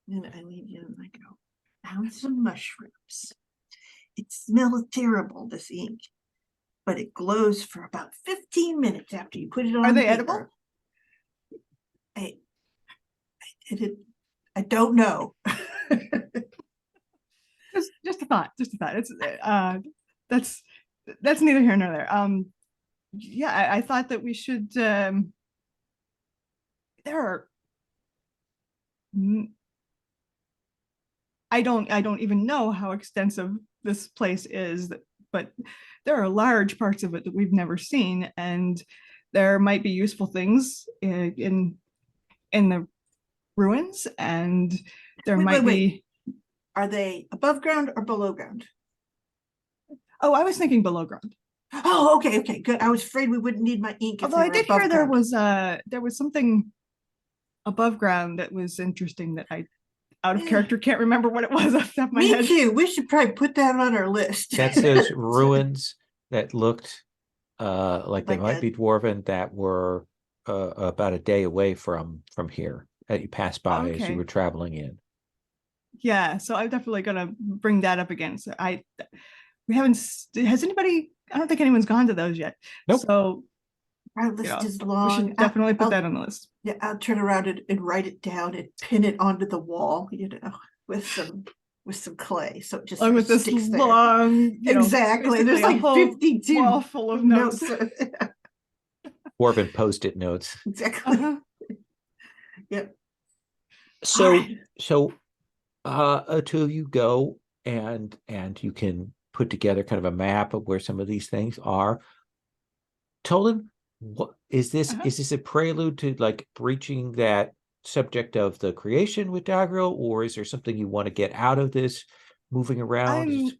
And I found some mushrooms. It smells terrible, this ink, but it glows for about 15 minutes after you put it on. Are they paper. Edible? I don't know. just a thought. It's that's neither here nor there. I thought that we should. There are. I don't even know how extensive this place is, but there are large parts of it that we've never seen, and there might be useful things in the ruins, and there might be. Are they above ground or below ground? Oh, I was thinking below ground. Oh, okay, good. I was afraid we wouldn't need my ink. Although I did hear there was something above ground that was interesting that I, out of character, can't remember what it was off the top of my head. Me too. We should probably put that on our list. That's those ruins that looked like they might be dwarven, that were about a day away from here, that you passed by as you were traveling in. Yeah, so I'm definitely gonna bring that up again. So we haven't. Has anybody? I don't think anyone's gone to those yet. Nope. So our list is long. We should definitely put that on the list. Yeah, I'll turn around and write it down and pin it onto the wall, with some clay, so it just with this long, exactly. There's like 52 wall full of notes. Dwarven post-it notes. Exactly. Yep. So two of you go and you can put together kind of a map of where some of these things are. Tolan, what is this? Is this a prelude to like breaching that subject of the creation with Dagro, or is there something you want to get out of this moving around?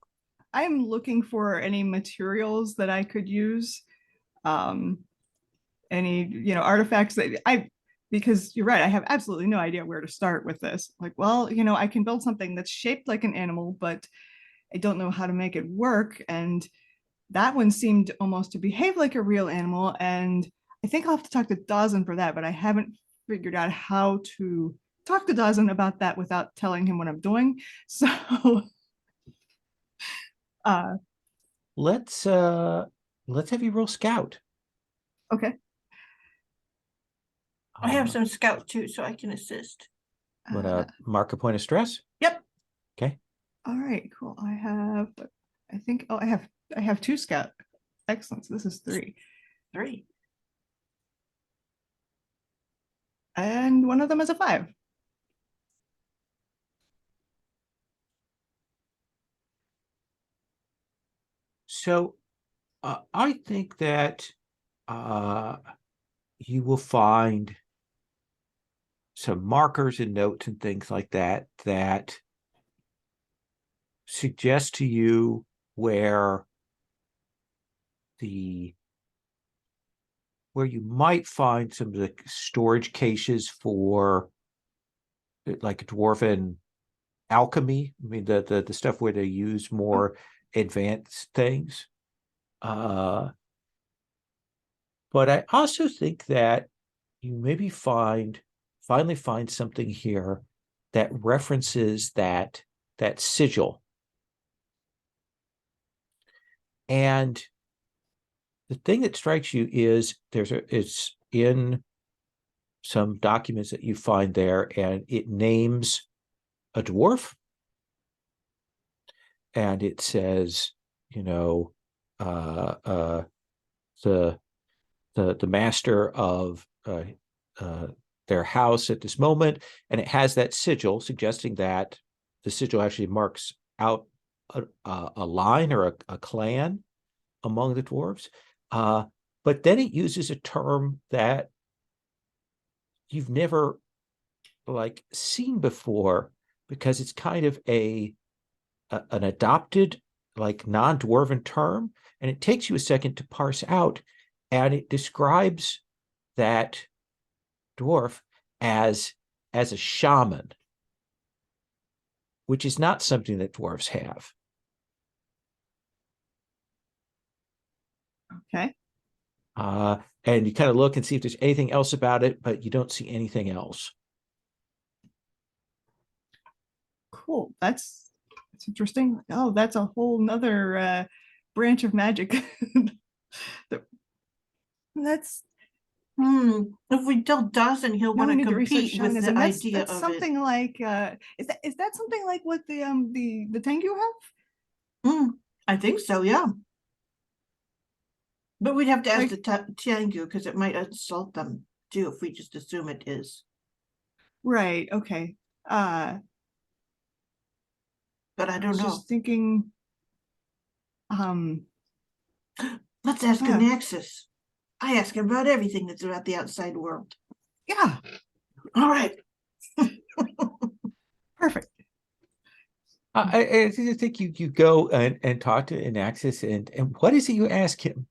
I'm looking for any materials that I could use, any artifacts that because you're right, I have absolutely no idea where to start with this. Like, well, I can build something that's shaped like an animal, but I don't know how to make it work. And that one seemed almost to behave like a real animal. And I think I'll have to talk to Dawson for that, but I haven't figured out how to talk to Dawson about that without telling him what I'm doing. So let's have you roll scout. Okay. I have some scout too, so I can assist. Want to mark a point of stress? Yep. Okay. All right, cool. I have 2 scout. Excellent. So this is 3. 3. And one of them is a 5. So I think that you will find some markers and notes and things like that that suggest to you where you might find some of the storage caches for like dwarven alchemy. I mean, the stuff where they use more advanced things. But I also think that you maybe finally find something here that references that sigil. And the thing that strikes you is it's in some documents that you find there, and it names a dwarf, and it says, the master of their house at this moment, and it has that sigil suggesting that the sigil actually marks out a line or a clan among the dwarves. But then it uses a term that you've never seen before, because it's kind of an adopted non-dwarven term, and it takes you a second to parse out, and it describes that dwarf as a shaman, which is not something that dwarves have. Okay. And you kind of look and see if there's anything else about it, but you don't see anything else. Cool. That's interesting. Oh, that's a whole nother branch of magic. That's if we tell Dawson, he'll want to compete with the idea that's of something it. Like is that something like what the Tengu have? I think so, yeah. But we'd have to ask the Tengu, because it might insult them too if we just assume it is. Right. Okay. But I don't know. Just thinking. Let's ask a Nexus. I ask him about everything that's about the outside world. Yeah. All right. Perfect. I think you go and talk to Anaxis, and what is it you ask him?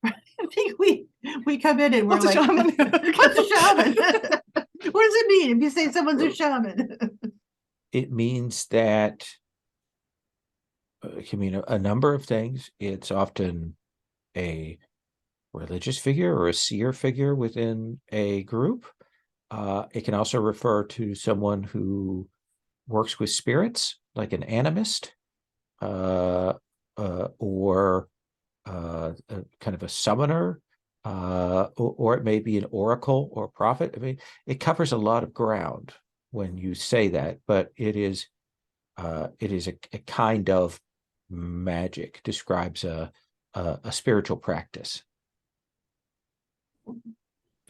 I think we come in and we're What's a like, shaman? what's a shaman? What does it mean if you say someone's a shaman? It means that it can mean a number of things. It's often a religious figure or a seer figure within a group. It can also refer to someone who works with spirits, like an animist, or kind of a summoner, or it may be an oracle or prophet. I mean, it covers a lot of ground when you say that, but it is a kind of magic, describes a spiritual practice.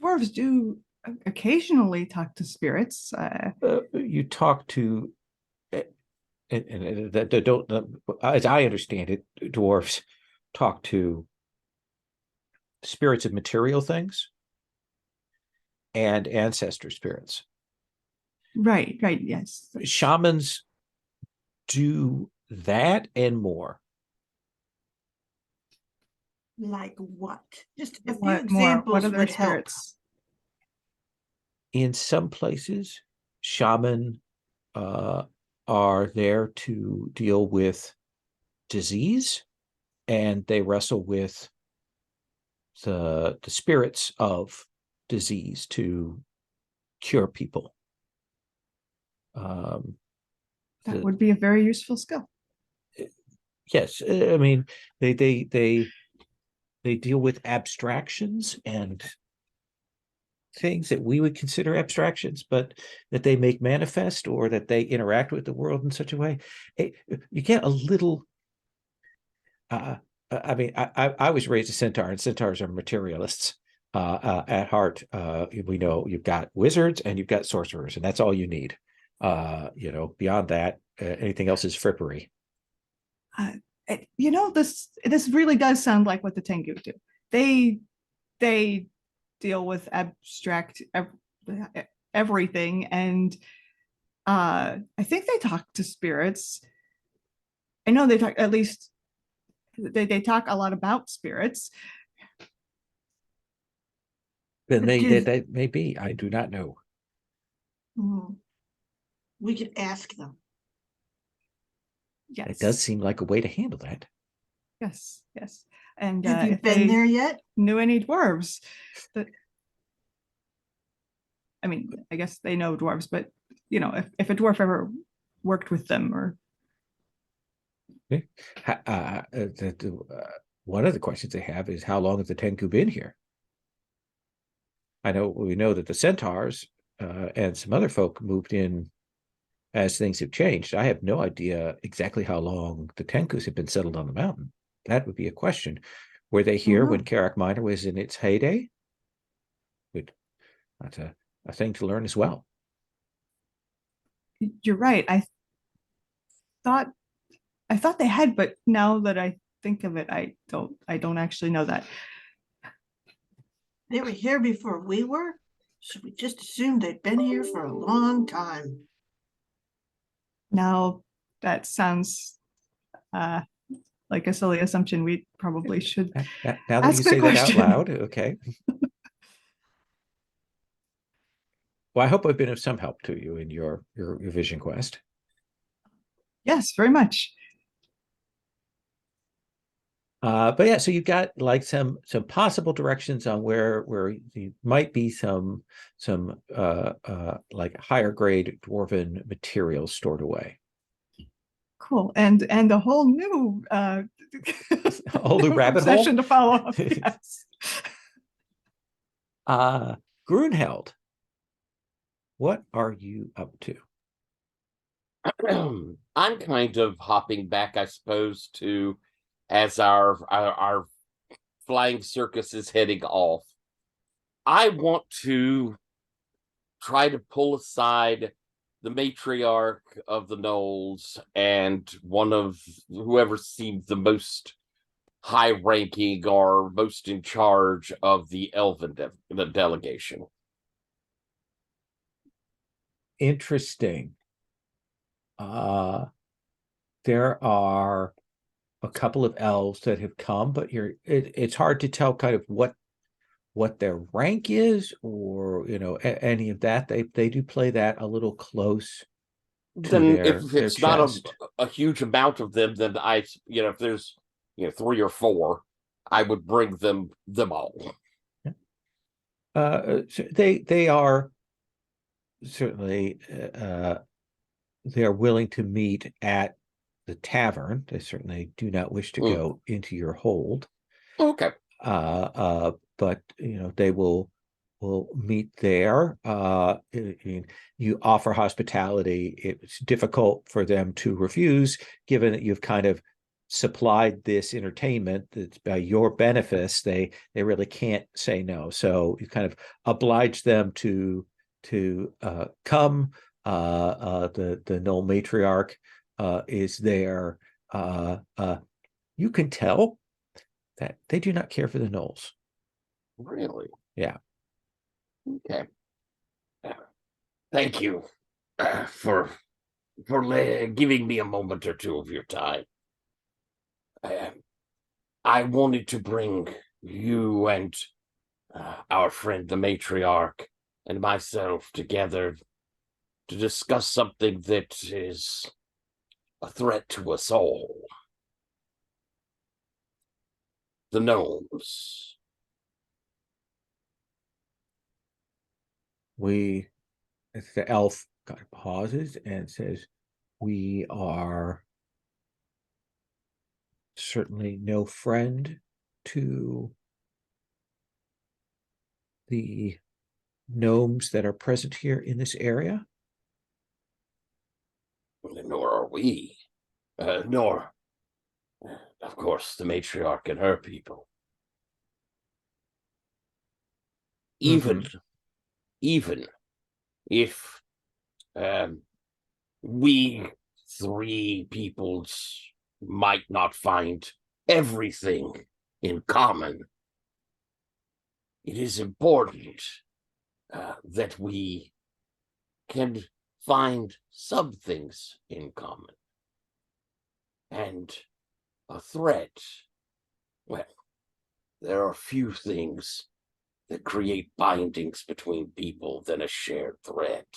Dwarves do occasionally talk to spirits. You talk to, and don't, as I understand it, dwarves talk to spirits of material things and ancestor spirits. Right, yes. Shamans do that and more. Like what? Just a few What examples What are their would help. spirits? In some places, shaman are there to deal with disease, and they wrestle with the spirits of disease to cure people. That would be a very useful skill. Yes, I mean they deal with abstractions and things that we would consider abstractions, but that they make manifest or that they interact with the world in such a way. You get a little. I mean, I was raised a centaur, and centaurs are materialists at heart. We know you've got wizards and you've got sorcerers, and that's all you need. Beyond that, anything else is frippery. This really does sound like what the Tengu do. They deal with abstract everything, and I think they talk to spirits. I know they talk, at least they talk a lot about spirits. Then they may be. I do not know. We could ask them. Yes. It does seem like a way to handle that. Yes. And have you been there yet? Knew any dwarves? I mean, I guess they know dwarves, but if a dwarf ever worked with them or. One of the questions they have is, how long have the Tengu been here? We know that the centaurs and some other folk moved in as things have changed. I have no idea exactly how long the Tengus have been settled on the mountain. That would be a question. Were they here when Karak Minor was in its heyday? That's a thing to learn as well. You're right. I thought they had, but now that I think of it, I don't actually know that. They were here before we were? Should we just assume they'd been here for a long time? Now that sounds like a silly assumption. We probably should. Now that you say that out loud, okay. Well, I hope I've been of some help to you in your vision quest. Yes, very much. But yeah, so you've got like some possible directions on where you might be some like higher grade dwarven materials stored away. Cool, and a whole new rabbit hole to follow up. Yes. Grunheld, what are you up to? I'm kind of hopping back, I suppose, to as our flying circus is heading off. I want to try to pull aside the matriarch of the Knolls and one of whoever seems the most high-ranking or most in charge of the Elven the delegation. Interesting. There are a couple of elves that have come, but it's hard to tell kind of what their rank is, or any of that. They do play that a little close to Then their if it's not chest. a huge amount of them, then if there's 3 or 4, I would bring them all. So they are certainly they're willing to meet at the tavern. They certainly do not wish to go into your hold. Okay. But they will meet there. You offer hospitality. It's difficult for them to refuse, given that you've kind of supplied this entertainment that's by your benefice. They really can't say no. So you kind of oblige them to come. The Knoll matriarch is there. You can tell that they do not care for the Knolls. Really? Yeah. Okay. Thank you for giving me a moment or two of your time. I wanted to bring you and our friend the matriarch and myself together to discuss something that is a threat to us all. The gnomes. The elf kind of pauses and says, "We are certainly no friend to the gnomes that are present here in this area." Nor are we. Nor, of course, the matriarch and her people. Even if we 3 peoples might not find everything in common, it is important that we can find some things in common. And a threat, well, there are few things that create bindings between people than a shared threat.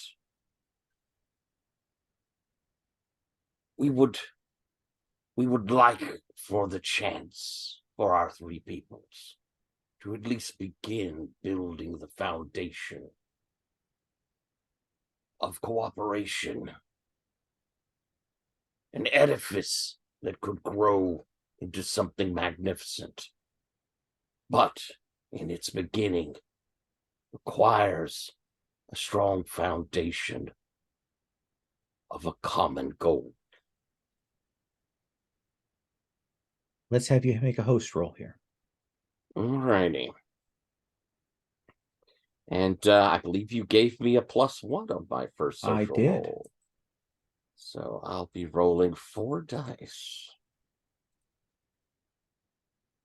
We would like for the chance for our 3 peoples to at least begin building the foundation of cooperation, an edifice that could grow into something magnificent, but in its beginning requires a strong foundation of a common goal. Let's have you make a host roll here. Alrighty. And I believe you gave me a +1 on my first social I did. roll. So I'll be rolling 4 dice.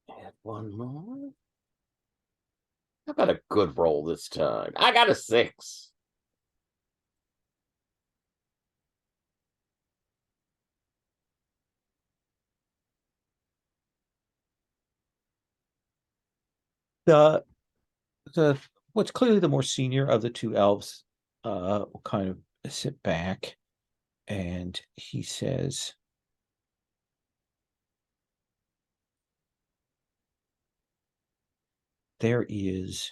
Add 1 more. How about a good roll this time? I got a 6. The what's clearly the more senior of the 2 elves will kind of sit back, and he says, "There is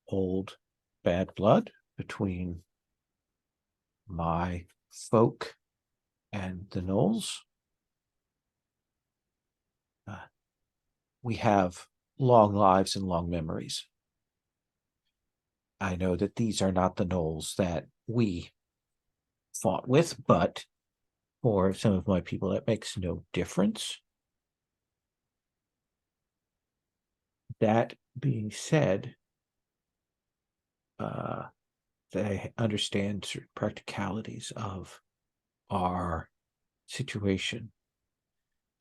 old bad blood between my folk and the Knolls. We have long lives and long memories. I know that these are not the Knolls that we fought with, but for some of my people, that makes no difference. That being said, they understand certain practicalities of our situation.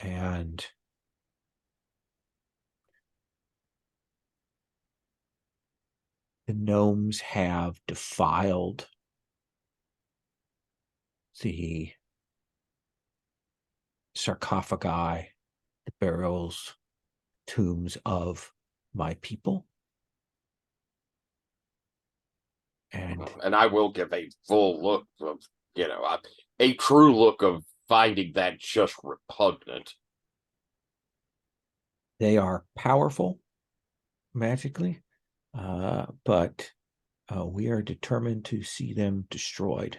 and the gnomes have defiled the sarcophagi, the burials, tombs of my people. And I will give a full look of, a true look of finding that just repugnant. They are powerful magically, but we are determined to see them destroyed,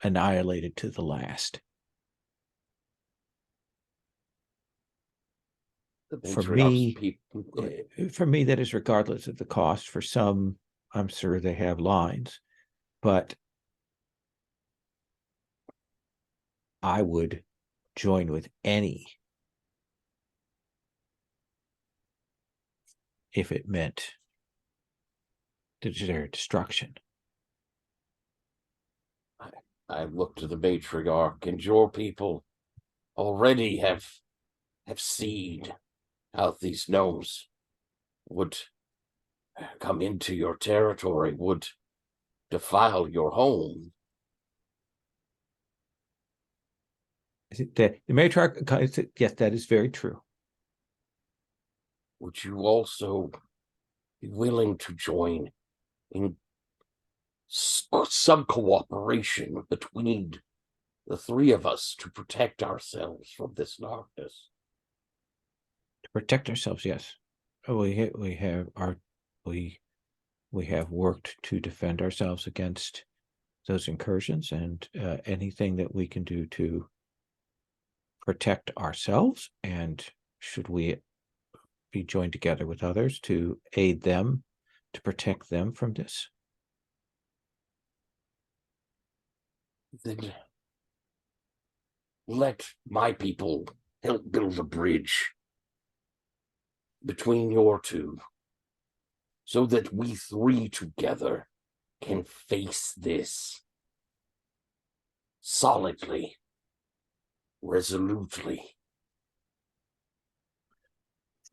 annihilated to the last. For me, that is regardless of the cost. For some, I'm sure they have lines, but I would join with any if it meant their destruction. I look to the matriarch, and your people already have seen how these gnomes would come into your territory, would defile your home. The matriarch, yes, that is very true. Would you also be willing to join in some cooperation between the three of us to protect ourselves from this darkness? To protect ourselves, yes. We have worked to defend ourselves against those incursions, and anything that we can do to protect ourselves, and should we be joined together with others to aid them to protect them from this. Then let my people help build a bridge between your two, so that we three together can face this solidly, resolutely.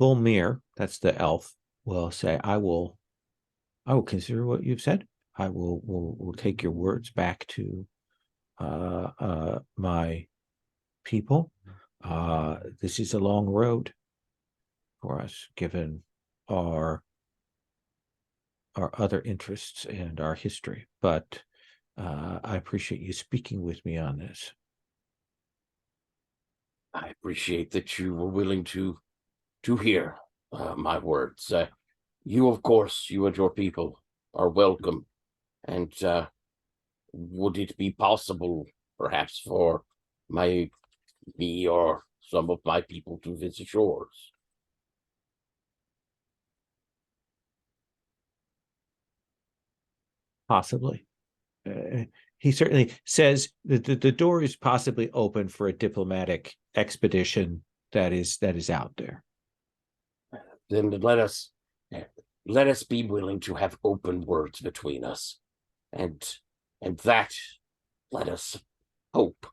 Volmir, that's the elf, will say, I will consider what you've said. I will take your words back to my people. This is a long road for us, given our other interests and our history, but I appreciate you speaking with me on this. I appreciate that you were willing to hear my words. You, of course, you and your people are welcome. And would it be possible, perhaps, for me or some of my people to visit yours? Possibly. He certainly says that the door is possibly open for a diplomatic expedition that is out there. Then let us be willing to have open words between us, and that, let us hope,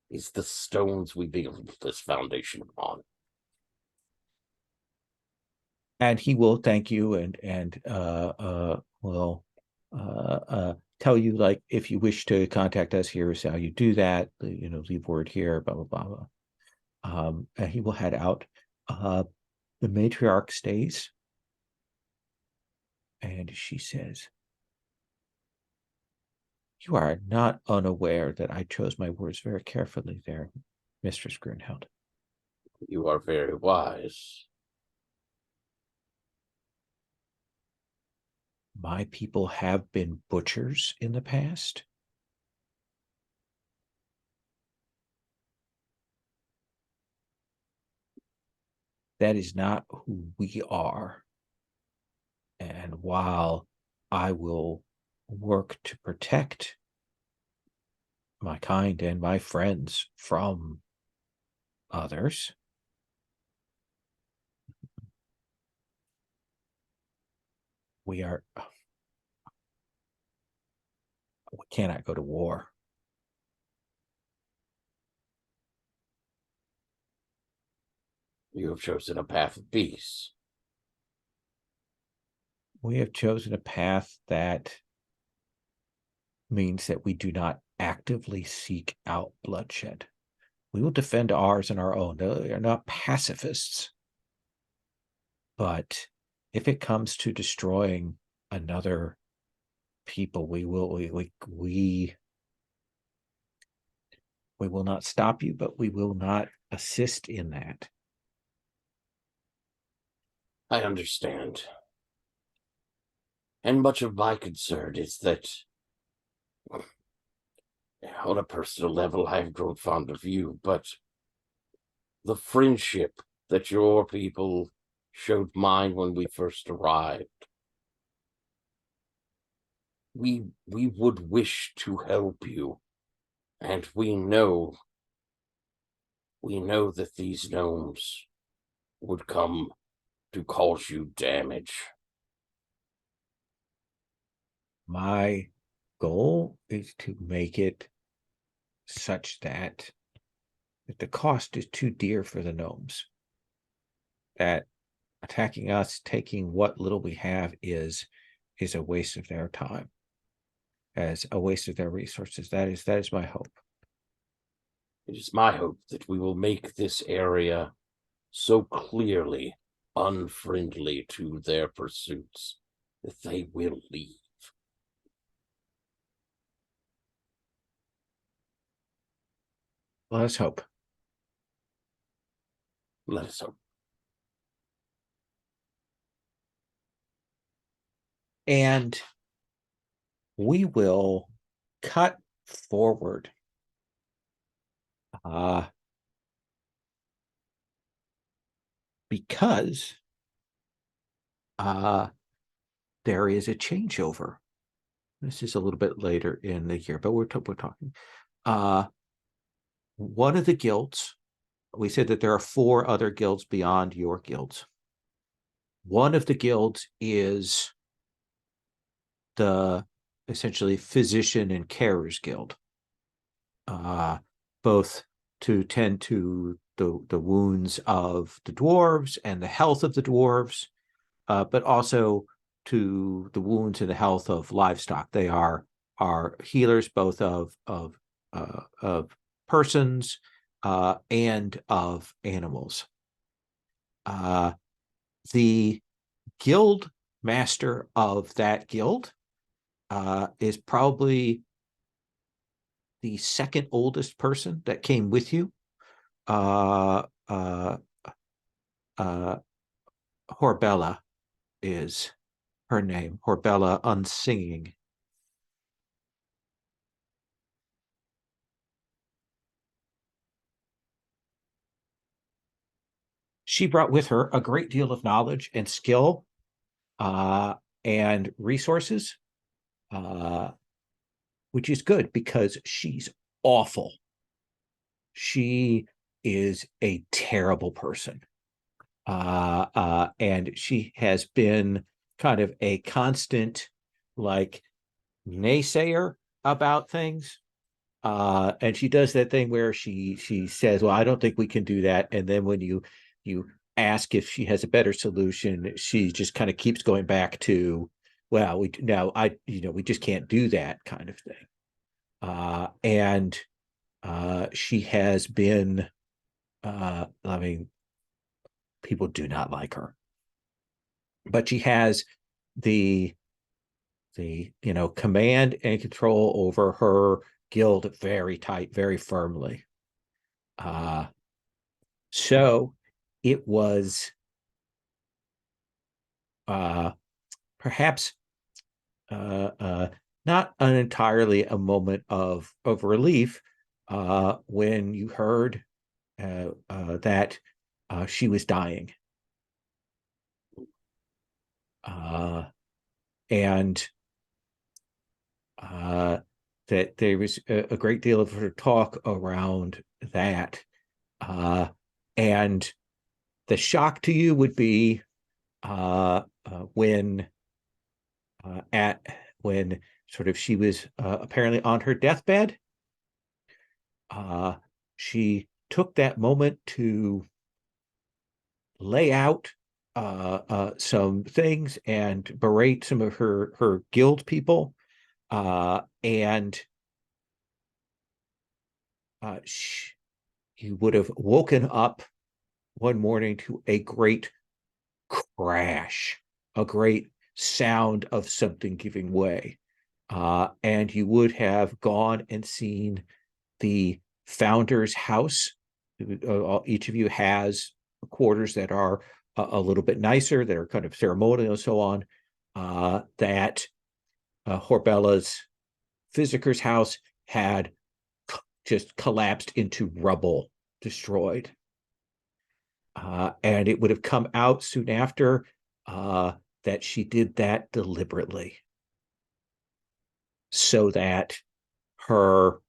is the stones we build this foundation upon. And he will thank you and will tell you, like, if you wish to contact us, here's how you do that. Leave word here, blah blah blah blah. And he will head out. The matriarch stays, and she says, "You are not unaware that I chose my words very carefully there, Mistress Grunheld." You are very wise. My people have been butchers in the past. That is not who we are. And while I will work to protect my kind and my friends from others, we cannot go to war. You have chosen a path of peace. We have chosen a path that means that we do not actively seek out bloodshed. We will defend ours and our own. They are not pacifists. But if it comes to destroying another people, we will not stop you, but we will not assist in that. I understand. And much of my concern is that, on a personal level, I have grown fond of you, but the friendship that your people showed mine when we first arrived, we would wish to help you, and we know that these gnomes would come to cause you damage. My goal is to make it such that the cost is too dear for the gnomes. That attacking us, taking what little we have is a waste of their time, as a waste of their resources. That is my hope. It is my hope that we will make this area so clearly unfriendly to their pursuits that they will leave. Let us hope. Let us hope. And we will cut forward. Because there is a changeover. This is a little bit later in the year, but we're talking. One of the guilds, we said that there are 4 other guilds beyond your guilds. One of the guilds is the essentially physician and carers guild, both to tend to the wounds of the dwarves and the health of the dwarves, but also to the wounds and the health of livestock. They are healers both of persons and of animals. The guild master of that guild is probably the second oldest person that came with you. Horbella is her name. Horbella Unsinging. She brought with her a great deal of knowledge and skill and resources, which is good because she's awful. She is a terrible person. And she has been kind of a constant, like, naysayer about things. And she does that thing where she says, well, I don't think we can do that. And then when you ask if she has a better solution, she just kind of keeps going back to, well, we just can't do that kind of thing. And she has been, I mean, people do not like her, but she has the command and control over her guild very tight, very firmly. So it was perhaps not entirely a moment of relief when you heard that she was dying. And that there was a great deal of talk around that. And the shock to you would be when sort of she was apparently on her deathbed. She took that moment to lay out some things and berate some of her guild people, and he would have woken up one morning to a great crash, a great sound of something giving way. And you would have gone and seen the founder's house. Each of you has quarters that are a little bit nicer, that are kind of ceremonial and so on. That Horbella's Physicker's house had just collapsed into rubble, destroyed. And it would have come out soon after that she did that deliberately, so that her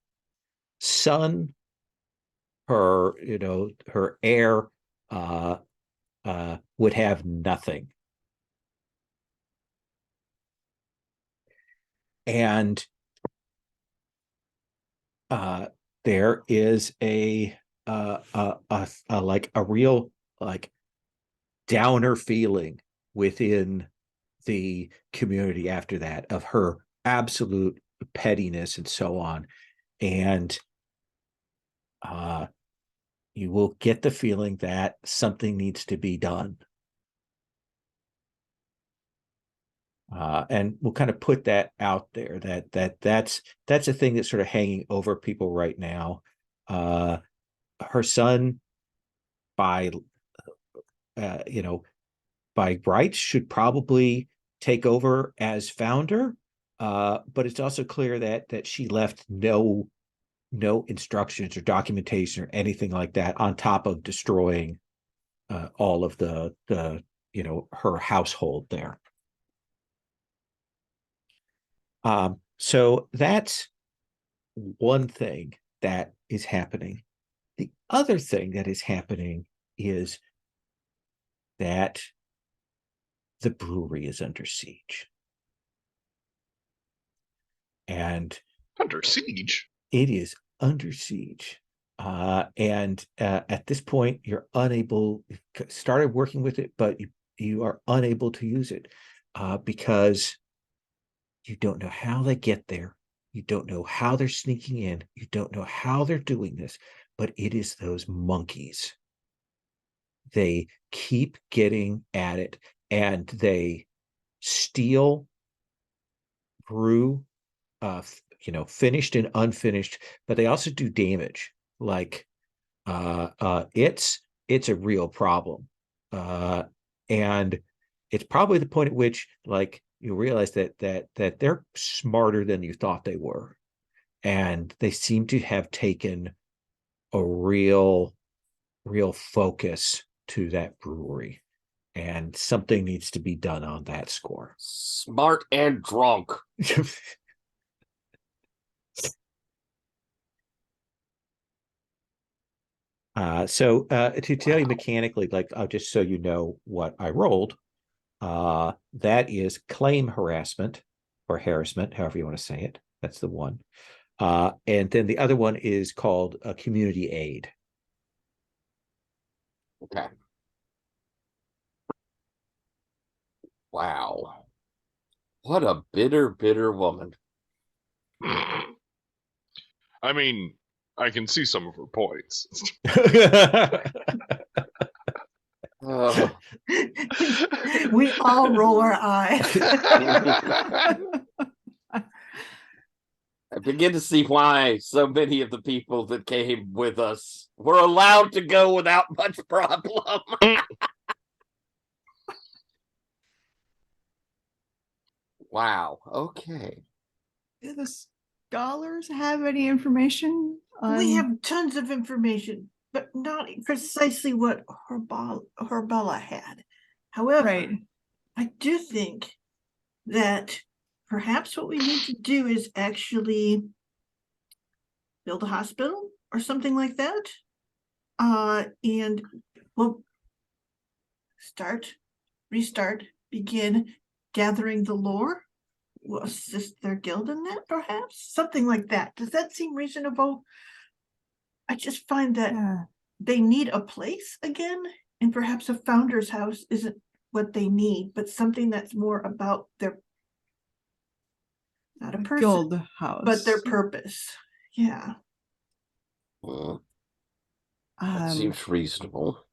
son, her heir, would have nothing. And there is a real downer feeling within the community after that, of her absolute pettiness and so on. And you will get the feeling that something needs to be done. And we'll kind of put that out there, that's a thing that's sort of hanging over people right now. Her son, by rights, should probably take over as founder, but it's also clear that she left no instructions or documentation or anything like that, on top of destroying all of the her household there. So that's one thing that is happening. The other thing that is happening is that the brewery is under siege. And under siege? It is under siege. And at this point, you're unable, started working with it, but you are unable to use it because you don't know how they get there. You don't know how they're sneaking in. You don't know how they're doing this, but it is those monkeys. They keep getting at it, and they steal brew, finished and unfinished, but they also do damage. Like it's a real problem. And it's probably the point at which you realize that they're smarter than you thought they were. And they seem to have taken a real focus to that brewery. And something needs to be done on that score. Smart and drunk. So to tell you mechanically, just so you know what I rolled, that is claim harassment or harassment, however you want to say it. That's the one. And then the other one is called a community aid. Okay. Wow. What a bitter woman. I mean, I can see some of her points. We all roll our eyes. I begin to see why so many of the people that came with us were allowed to go without much problem. Wow. Okay. Do the scholars have any information? We have tons of information, but not precisely what Horbella had. However, right. I do think that perhaps what we need to do is actually build a hospital or something like that. And we'll begin gathering the lore. We'll assist their guild in that, perhaps? Something like that. Does that seem reasonable? I just find that they need a place again, and perhaps a founder's house isn't what they need, but something that's more about their, not a person, guild house, but their purpose. Yeah. That seems reasonable.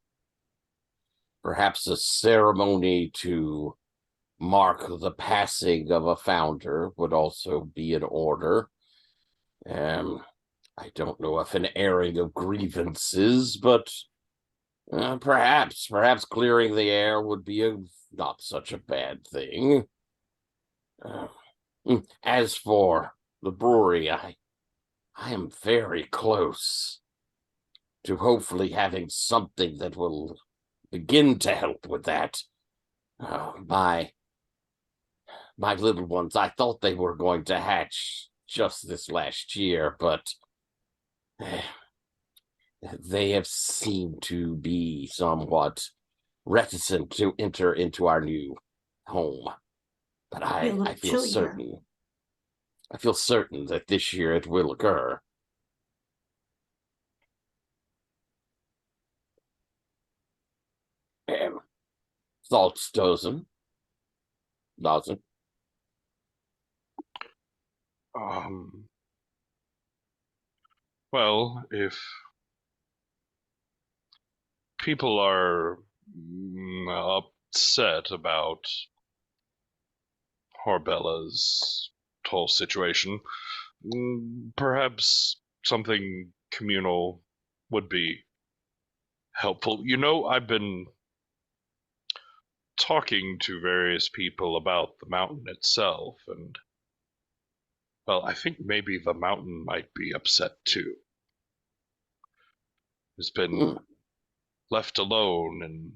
Perhaps a ceremony to mark the passing of a founder would also be in order. I don't know if an airing of grievances, but perhaps clearing the air would be not such a bad thing. As for the brewery, I am very close to hopefully having something that will begin to help with that. My little ones, I thought they were going to hatch just this last year, but they have seemed to be somewhat reticent to enter into our new home. But I feel certain. I feel certain that this year it will occur. Thoughts, Dozen? Well, if people are upset about Horbella's whole situation, perhaps something communal would be helpful. You know, I've been talking to various people about the mountain itself, and well, I think maybe the mountain might be upset too. It's been left alone and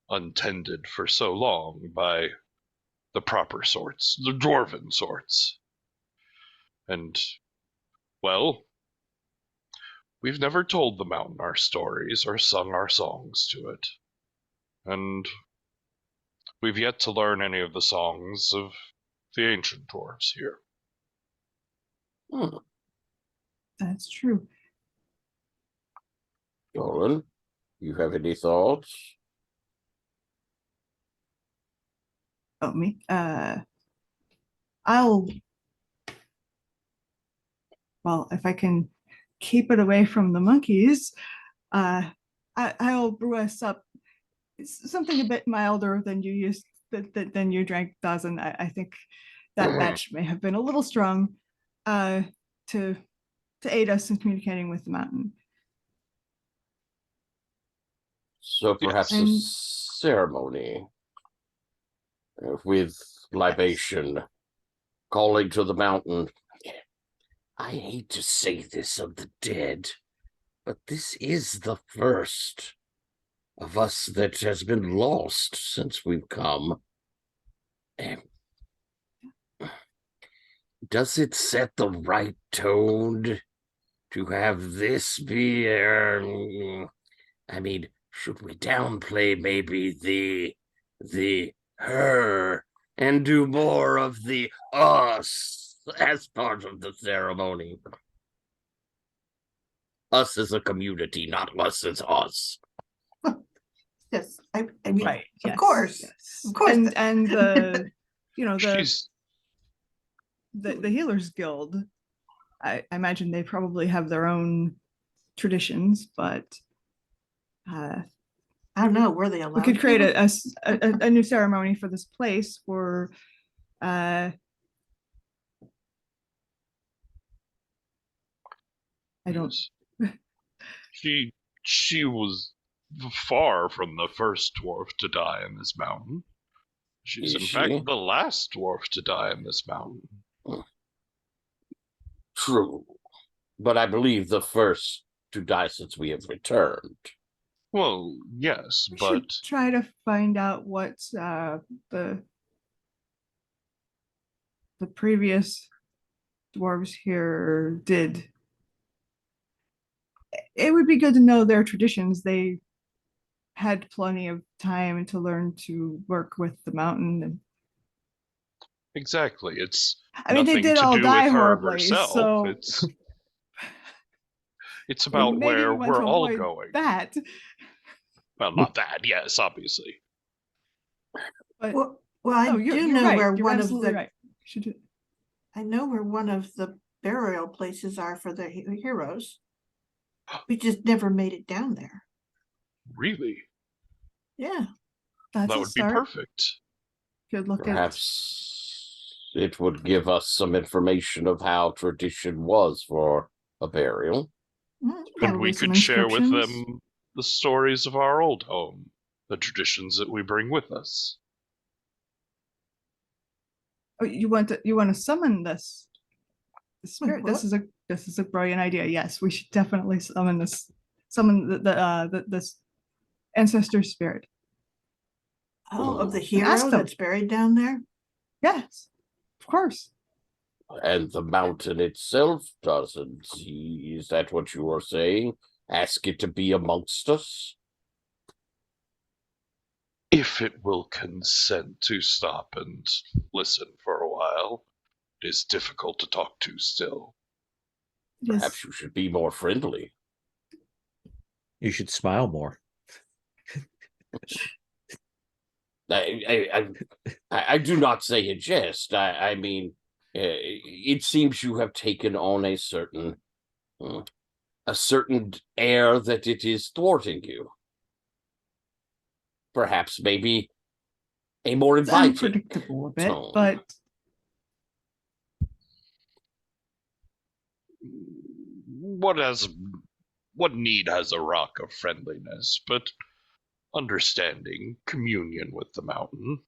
untended for so long by the proper sorts, the dwarven sorts. And, well, we've never told the mountain our stories or sung our songs to it. And we've yet to learn any of the songs of the ancient dwarves here. That's true. Doran, you have any thoughts? Oh, me? Well, if I can keep it away from the monkeys, I'll brew us up something a bit milder than you used, than you drank, Dawson. I think that batch may have been a little strong to aid us in communicating with the mountain. So perhaps a ceremony with libation, calling to the mountain. I hate to say this of the dead, but this is the first of us that has been lost since we've come. Does it set the right tone to have this be, I mean, should we downplay maybe the her and do more of the us as part of the ceremony? Us as a community, not us as us. Yes, I mean, right, of course, yes. Of course, and the the Healers Guild. I imagine they probably have their own traditions, but I don't know. Were they allowed? We could create a new ceremony for this place for. I don't. She was far from the first dwarf to die in this mountain. She's in fact the last dwarf to die in this mountain. True, but I believe the first to die since we have returned. Well, yes, we but should try to find out what the previous dwarves here did. It would be good to know their traditions. They had plenty of time to learn to work with the mountain. And exactly, it's I mean, they did all die horribly, so It's about Maybe where we want we're to all avoid going. that. Well, not that, yes, obviously. But Well, I oh, do you're know right. where You're one of absolutely the right. Should do. I know where one of the burial places are for the heroes. We just never made it down there. Really? Yeah. That's That a would be start. perfect. Could look Perhaps it would give us some information of how tradition was for a burial. Mm, And we probably some could share with inscriptions. them the stories of our old home, the traditions that we bring with us. Oh, you want to summon this the Wait, spirit? what? This is a brilliant idea. Yes, we should definitely summon this ancestor spirit. Oh, of the And ask hero them. that's buried down there? Yes, of course. And the mountain itself doesn't. Is that what you are saying? Ask it to be amongst us? If it will consent to stop and listen for a while. It is difficult to talk to still. Perhaps you should be more friendly. You should smile more. I do not say in jest. I mean, it seems you have taken on a certain air that it is thwarting you. Perhaps maybe a more inviting, unpredictable a bit, tone. but what need has a rock of friendliness but understanding, communion with the mountain?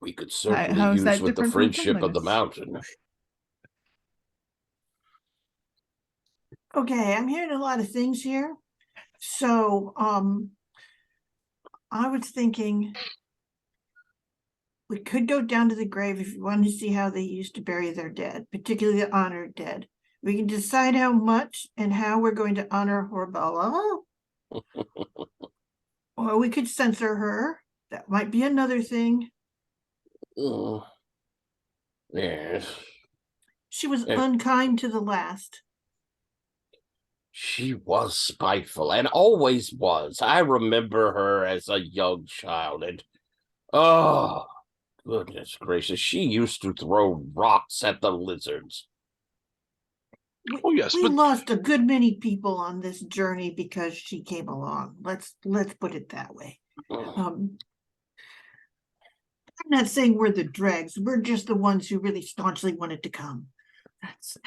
We could certainly how is use that with the different from friendship of the friendliness? mountain. Okay, I'm hearing a lot of things here. So, I was thinking we could go down to the grave if you want to see how they used to bury their dead, particularly the honored dead. We can decide how much and how we're going to honor Horbella. Or we could censor her. That might be another thing. Yes. She was unkind to the last. She was spiteful and always was. I remember her as a young child, and oh, goodness gracious, she used to throw rocks at the lizards. We lost a good many people on this journey because she came along. Let's put it that way. I'm not saying we're the dregs. We're just the ones who really staunchly wanted to come. That's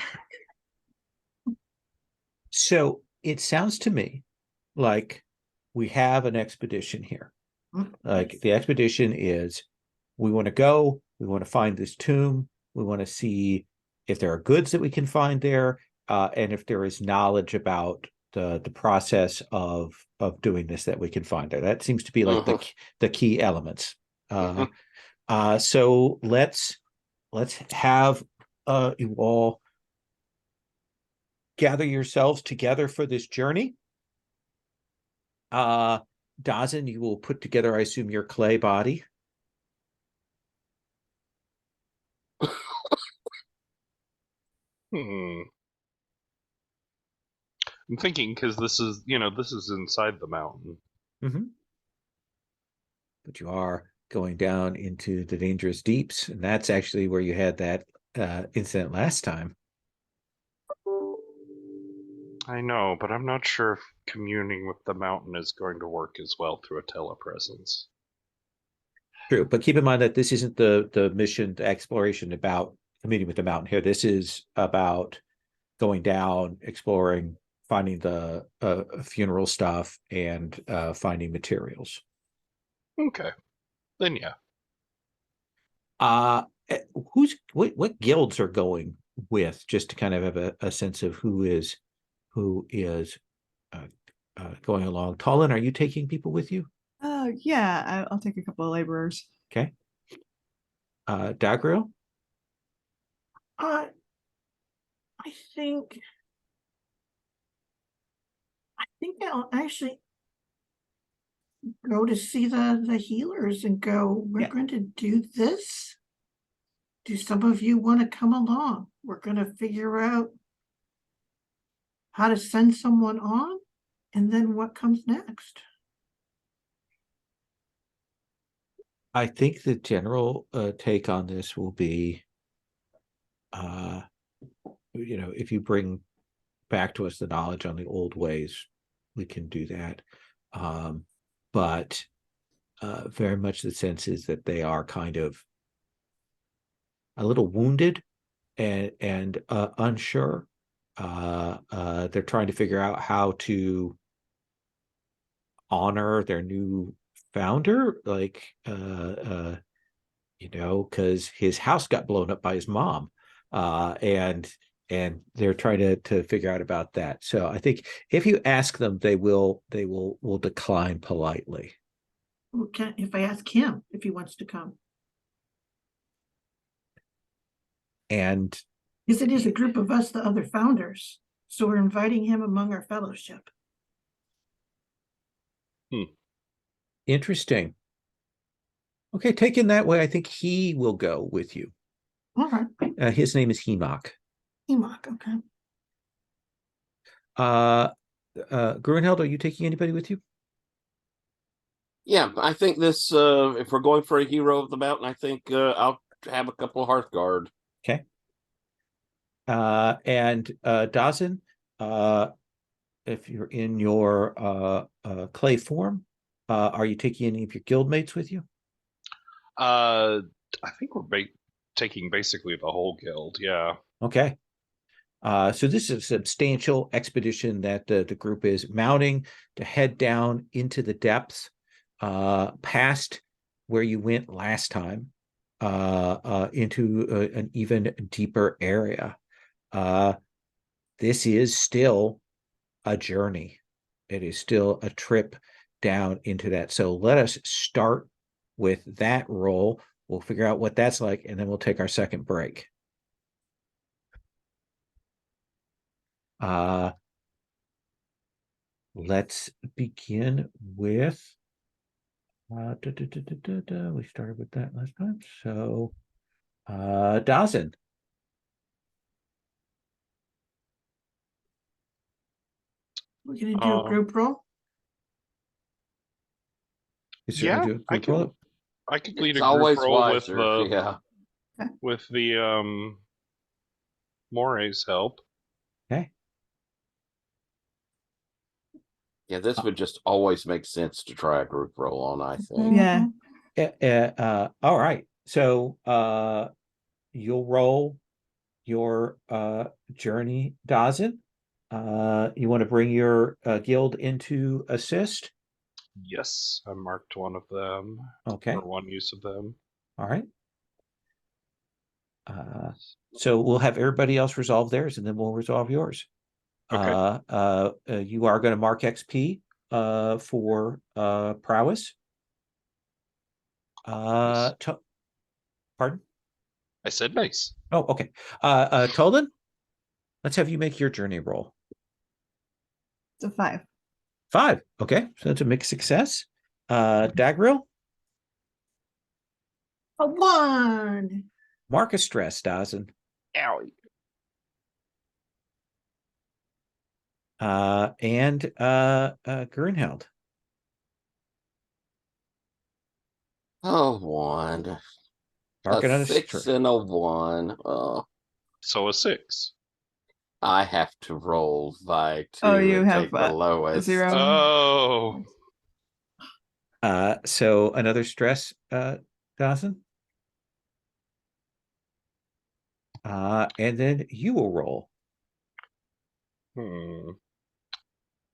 So it sounds to me like we have an expedition here. Like the expedition is, we want to go, we want to find this tomb, we want to see if there are goods that we can find there, and if there is knowledge about the process of doing this that we can find there. That seems to be like the key elements. So let's have you all gather yourselves together for this journey. Dazin, you will put together, I assume, your clay body. I'm thinking because this is inside the mountain. But you are going down into the dangerous deeps, and that's actually where you had that incident last time. I know, but I'm not sure if communing with the mountain is going to work as well through a telepresence. True, but keep in mind that this isn't the mission, the exploration about communing with the mountain here. This is about going down, exploring, finding the funeral stuff, and finding materials. Okay, then yeah. What guilds are going with, just to kind of have a sense of who is going along. Talon, are you taking people with you? Yeah, I'll take a couple of laborers. Okay. Dagriel? I think I'll actually go to see the healers and go, we're going to do this. Do some of you want to come along? We're going to figure out how to send someone on, and then what comes next. I think the general take on this will be, if you bring back to us the knowledge on the old ways, we can do that. But very much the sense is that they are kind of a little wounded and unsure. They're trying to figure out how to honor their new founder, because his house got blown up by his mom, and they're trying to figure out about that. So I think if you ask them, they will decline politely. Okay, if I ask him if he wants to come, and because it is a group of us, the other founders, so we're inviting him among our fellowship. Interesting. Okay, taken that way, I think he will go with you. All right. His name is Hemok. Hemok, okay. Grunheld, are you taking anybody with you? Yeah, I think this, if we're going for a hero of the mountain, I think I'll have a couple of Hearthguard. Okay. And Dawson, if you're in your clay form, are you taking any of your guildmates with you? I think we're taking basically the whole guild, yeah. Okay. So this is a substantial expedition that the group is mounting to head down into the depths, past where you went last time, into an even deeper area. This is still a journey. It is still a trip down into that. So let us start with that roll. We'll figure out what that's like, and then we'll take our second break. Let's begin with we started with that last time. So Dawson. We're gonna do a group roll. Yeah, do a group roll. I could lead It's a group always roll wiser, with the Moray's help. Okay. Yeah, this would just always make sense to try a group roll on, I think. Yeah. All right. So you'll roll your journey, Dawson. You want to bring your guild into assist? Yes, I marked one of them. Okay. Or one use of them. All right. So we'll have everybody else resolve theirs, and then we'll resolve yours. Okay. You are going to mark XP for prowess. Nice. Pardon? I said nice. Oh, okay. Tolan, let's have you make your journey roll. It's a 5. 5. Okay, so that's a mixed success. Dagril? A 1. Mark a stress, Dawson. Owie. And Grunheld. Oh, 1. Mark A another 6 and a 1. Oh, So a 6. I have to roll by 2 Oh, you and have take the lowest. 0. Oh. So another stress, Dawson. And then you will roll.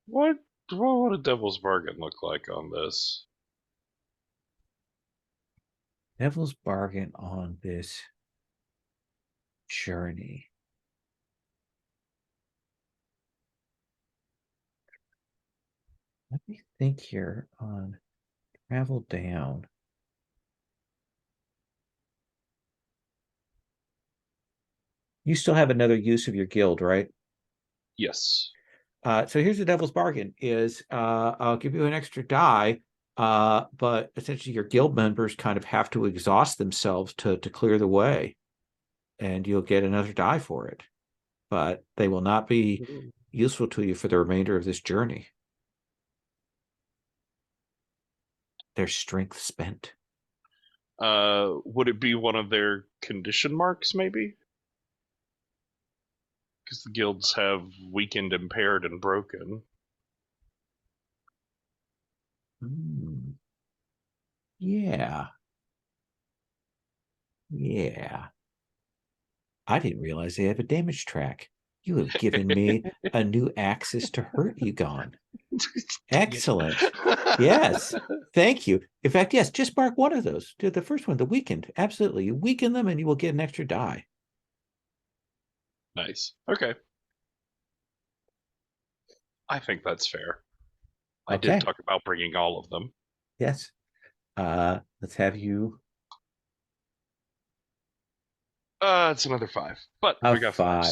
What would a devil's bargain look like on this? Devil's bargain on this journey. Let me think here on travel down. You still have another use of your guild, right? Yes. So here's the devil's bargain is I'll give you an extra die, but essentially your guild members kind of have to exhaust themselves to clear the way, and you'll get another die for it. But they will not be useful to you for the remainder of this journey. Their strength spent. Would it be one of their condition marks, maybe? Because the guilds have weakened, impaired, and broken. Yeah. Yeah. I didn't realize they have a damage track. You have given me a new axis to hurt you, Gone. Excellent. Yes. Thank you. In fact, yes, just mark one of those. Do the first one, the weakened. Absolutely. You weaken them and you will get an extra die. Nice. Okay. I think that's fair. I did talk about bringing all of them. Yes. Let's have you. It's another 5, but we got 5.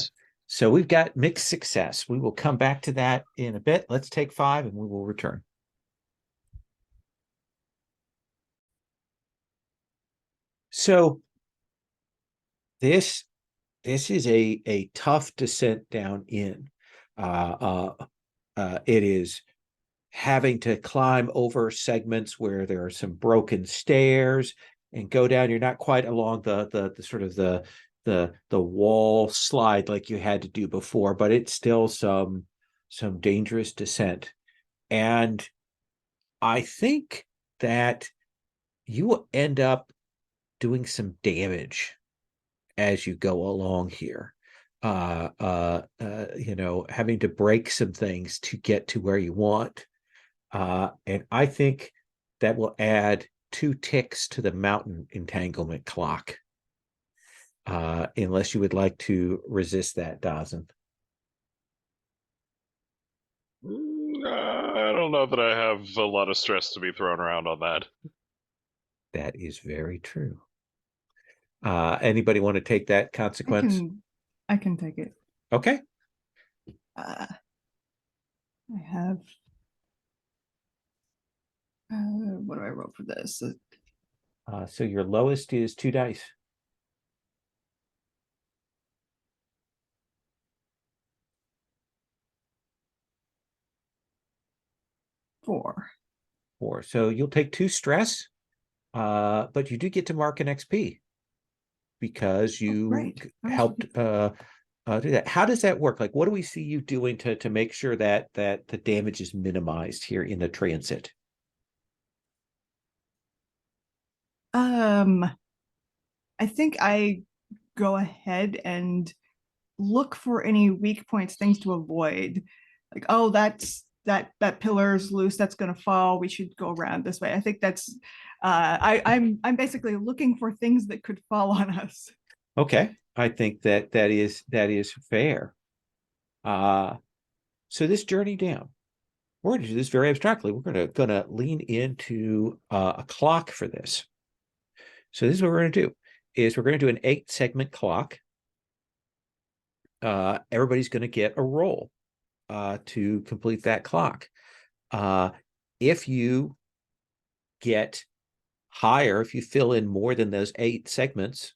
So we've got mixed success. We will come back to that in a bit. Let's take 5 and we will return. So this is a tough descent down in. It is having to climb over segments where there are some broken stairs and go down. You're not quite along the sort of the wall slide like you had to do before, but it's still some dangerous descent. And I think that you will end up doing some damage as you go along here. Having to break some things to get to where you want. And I think that will add 2 ticks to the mountain entanglement clock. Unless you would like to resist that, Dawson. I don't know that I have a lot of stress to be thrown around on that. That is very true. Anybody want to take that consequence? I can take it. Okay. I have. What do I roll for this? So your lowest is 2 dice. Four. So you'll take 2 stress, but you do get to mark an XP because you helped do that. How does that work? Like, what do we see you doing to make sure that the damage is minimized here in the transit? I think I go ahead and look for any weak points, things to avoid. Like, oh, that pillar's loose, that's gonna fall. We should go around this way. I think that's I'm basically looking for things that could fall on us. Okay. I think that is fair. So this journey down, we're going to do this very abstractly. We're gonna lean into a clock for this. So this is what we're going to do: is we're going to do an 8-segment clock. Everybody's going to get a roll to complete that clock. If you get higher, if you fill in more than those 8 segments,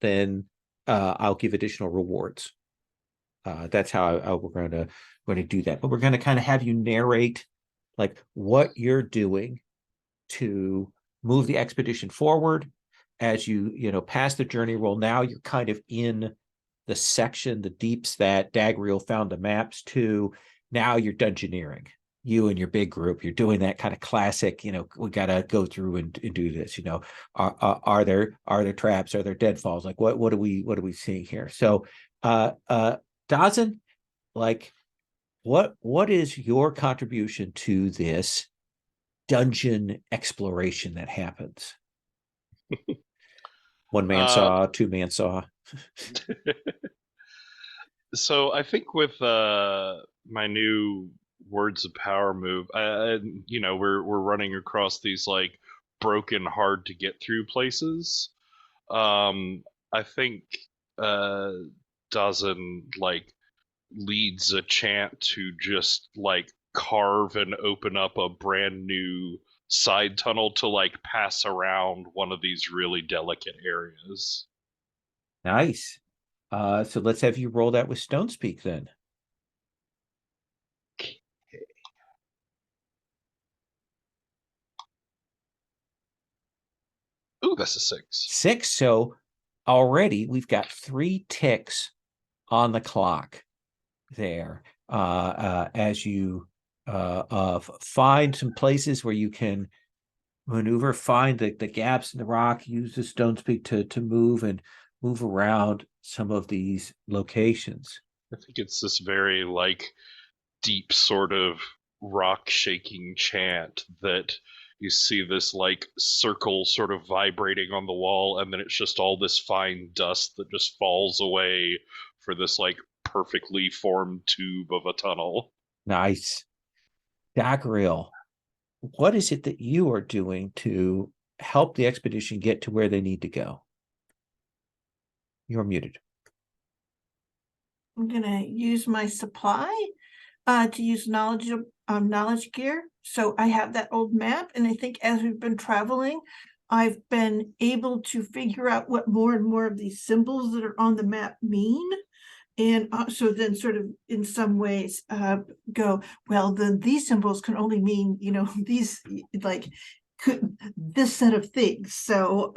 then I'll give additional rewards. That's how we're going to do that. But we're going to kind of have you narrate like what you're doing to move the expedition forward as you pass the journey roll. Now you're kind of in the section, the deeps that Dagriel found the maps to. Now you're dungeoneering. You and your big group, you're doing that kind of classic, we got to go through and do this, are there traps? Are there deadfalls? Like what are we seeing here? So Dawson, like what is your contribution to this dungeon exploration that happens? One man saw, 2 man saw. So I think with my new words of power move, we're running across these like broken, hard to get through places. I think Dawson like leads a chant to just like carve and open up a brand new side tunnel to like pass around one of these really delicate areas. Nice. So let's have you roll that with Stonespeak then. Ooh, that's a 6. 6. So already we've got 3 ticks on the clock there. As you find some places where you can maneuver, find the gaps in the rock, use the stone speak to move around some of these locations. I think it's this very like deep sort of rock shaking chant that you see this like circle sort of vibrating on the wall, and then it's just all this fine dust that just falls away for this like perfectly formed tube of a tunnel. Nice. Dagriel, what is it that you are doing to help the expedition get to where they need to go? You're muted. I'm gonna use my supply to use knowledge gear. So I have that old map, and I think as we've been traveling, I've been able to figure out what more and more of these symbols that are on the map mean. And so then sort of in some ways go, well, then these symbols can only mean, these like this set of things. So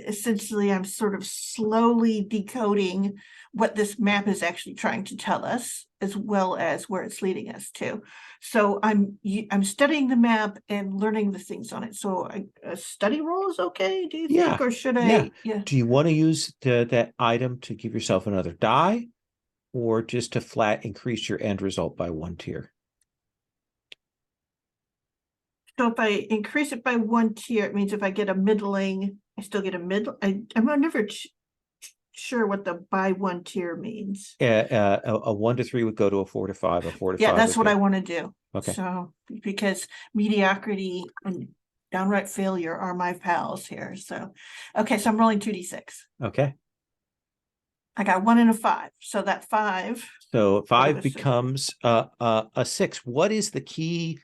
essentially I'm sort of slowly decoding what this map is actually trying to tell us, as well as where it's leading us to. So I'm studying the map and learning the things on it. So a study roll is okay, do you think? Or should I? Yeah. Do you want to use that item to give yourself another die, or just to flat increase your end result by 1 tier? So if I increase it by 1 tier, it means if I get a middling, I still get a middle. I'm never sure what the by 1 tier means. A 1 to 3 would go to a 4 to 5. A 4 to 5. Yeah, that's what I want to do. Okay. So because mediocrity and downright failure are my pals here. So okay, so I'm rolling 2d6. Okay. I got 1 and a 5. So that 5. So 5 becomes a 6. What is the key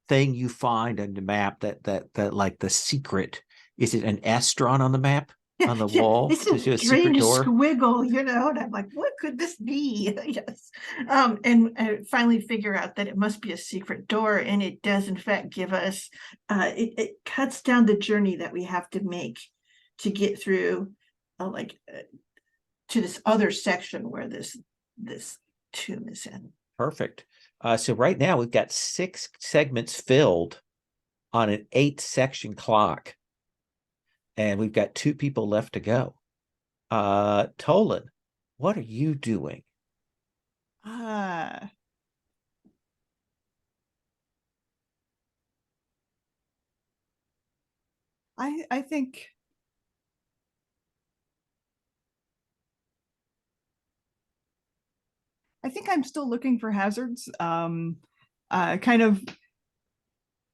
thing you find on the map that like the secret? Is it an S drawn on the map on the wall? It's a strange squiggle, and I'm like, what could this be? Yes. And I finally figure out that it must be a secret door, and it does in fact give us it cuts down the journey that we have to make to get through to this other section where this tomb is in. Perfect. So right now we've got 6 segments filled on an 8-section clock, and we've got 2 people left to go. Tolan, what are you doing? I think I'm still looking for hazards. Kind of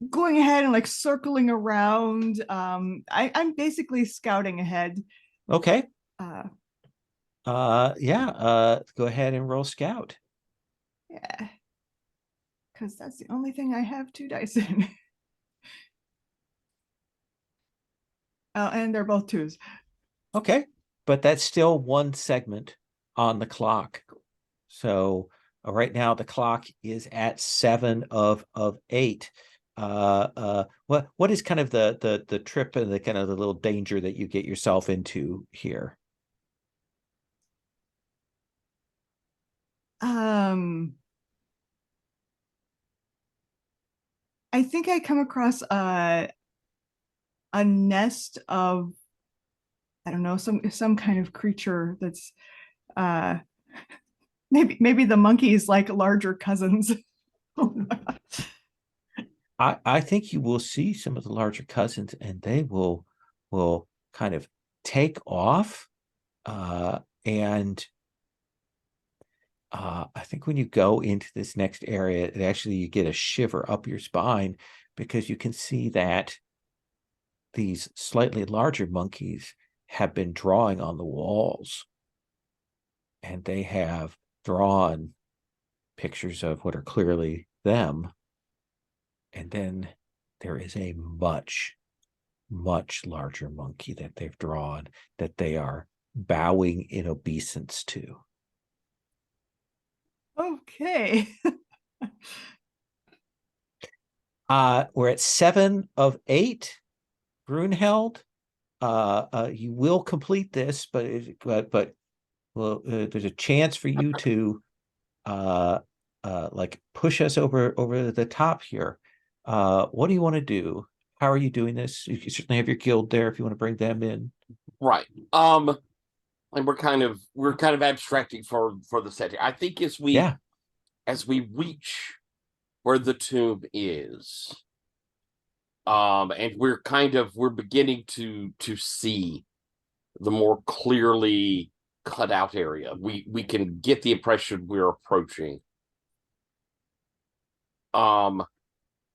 going ahead and like circling around. I'm basically scouting ahead. Okay. Yeah. Go ahead and roll scout. Yeah. Because that's the only thing I have 2 dice in. And they're both 2s. Okay. But that's still 1 segment on the clock. So right now the clock is at 7 of 8. What is kind of the trip and the kind of the little danger that you get yourself into here? I think I come across a nest of, I don't know, some kind of creature that's maybe the monkeys like larger cousins. I think you will see some of the larger cousins, and they will kind of take off. And I think when you go into this next area, it actually you get a shiver up your spine, because you can see that these slightly larger monkeys have been drawing on the walls, and they have drawn pictures of what are clearly them. And then there is a much, much larger monkey that they've drawn that they are bowing in obeisance to. Okay. We're at 7 of 8. Brunheld, you will complete this, but well, there's a chance for you to like push us over the top here. What do you want to do? How are you doing this? You can certainly have your guild there if you want to bring them in. Right. And we're kind of abstracting for the setting. I think as we reach where the tomb is, and we're beginning to see the more clearly cut out area. We can get the impression we're approaching.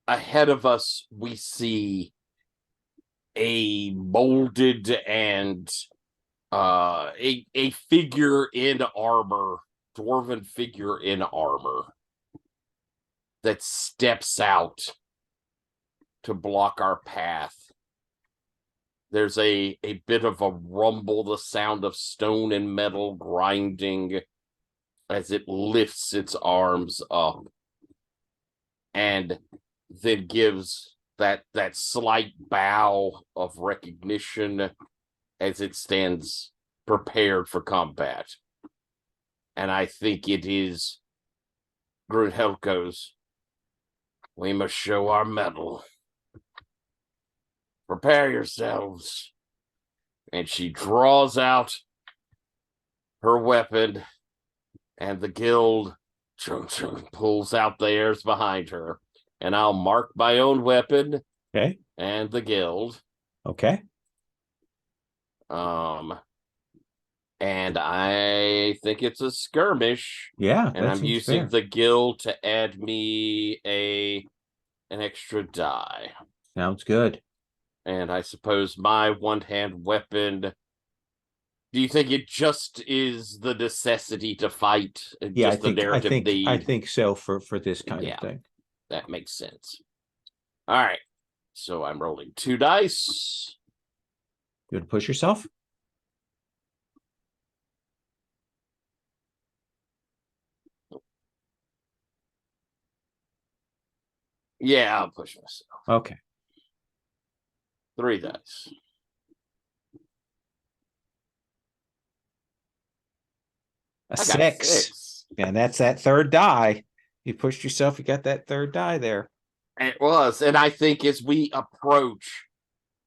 Ahead of us, we see a molded and a figure in armor, dwarven figure in armor, that steps out to block our path. There's a bit of a rumble, the sound of stone and metal grinding as it lifts its arms up, and then gives that slight bow of recognition as it stands prepared for combat. And I think it is Grunheld goes, "We must show our mettle. Prepare yourselves." And she draws out her weapon, and the guild pulls out theirs behind her. And I'll mark my own weapon. Okay. And the guild. Okay. And I think it's a skirmish. Yeah. And I'm using the guild to add me an extra die. Sounds good. And I suppose my one-hand weapon. Do you think it just is the necessity to fight? Yeah, just the narrative need? I think so for this kind of thing. That makes sense. All right. So I'm rolling 2 dice. You want to push yourself? Yeah, I'll push myself. Okay. 3 dice. A 6. And that's that third die. You pushed yourself, you got that third die there. It was. And I think as we approach,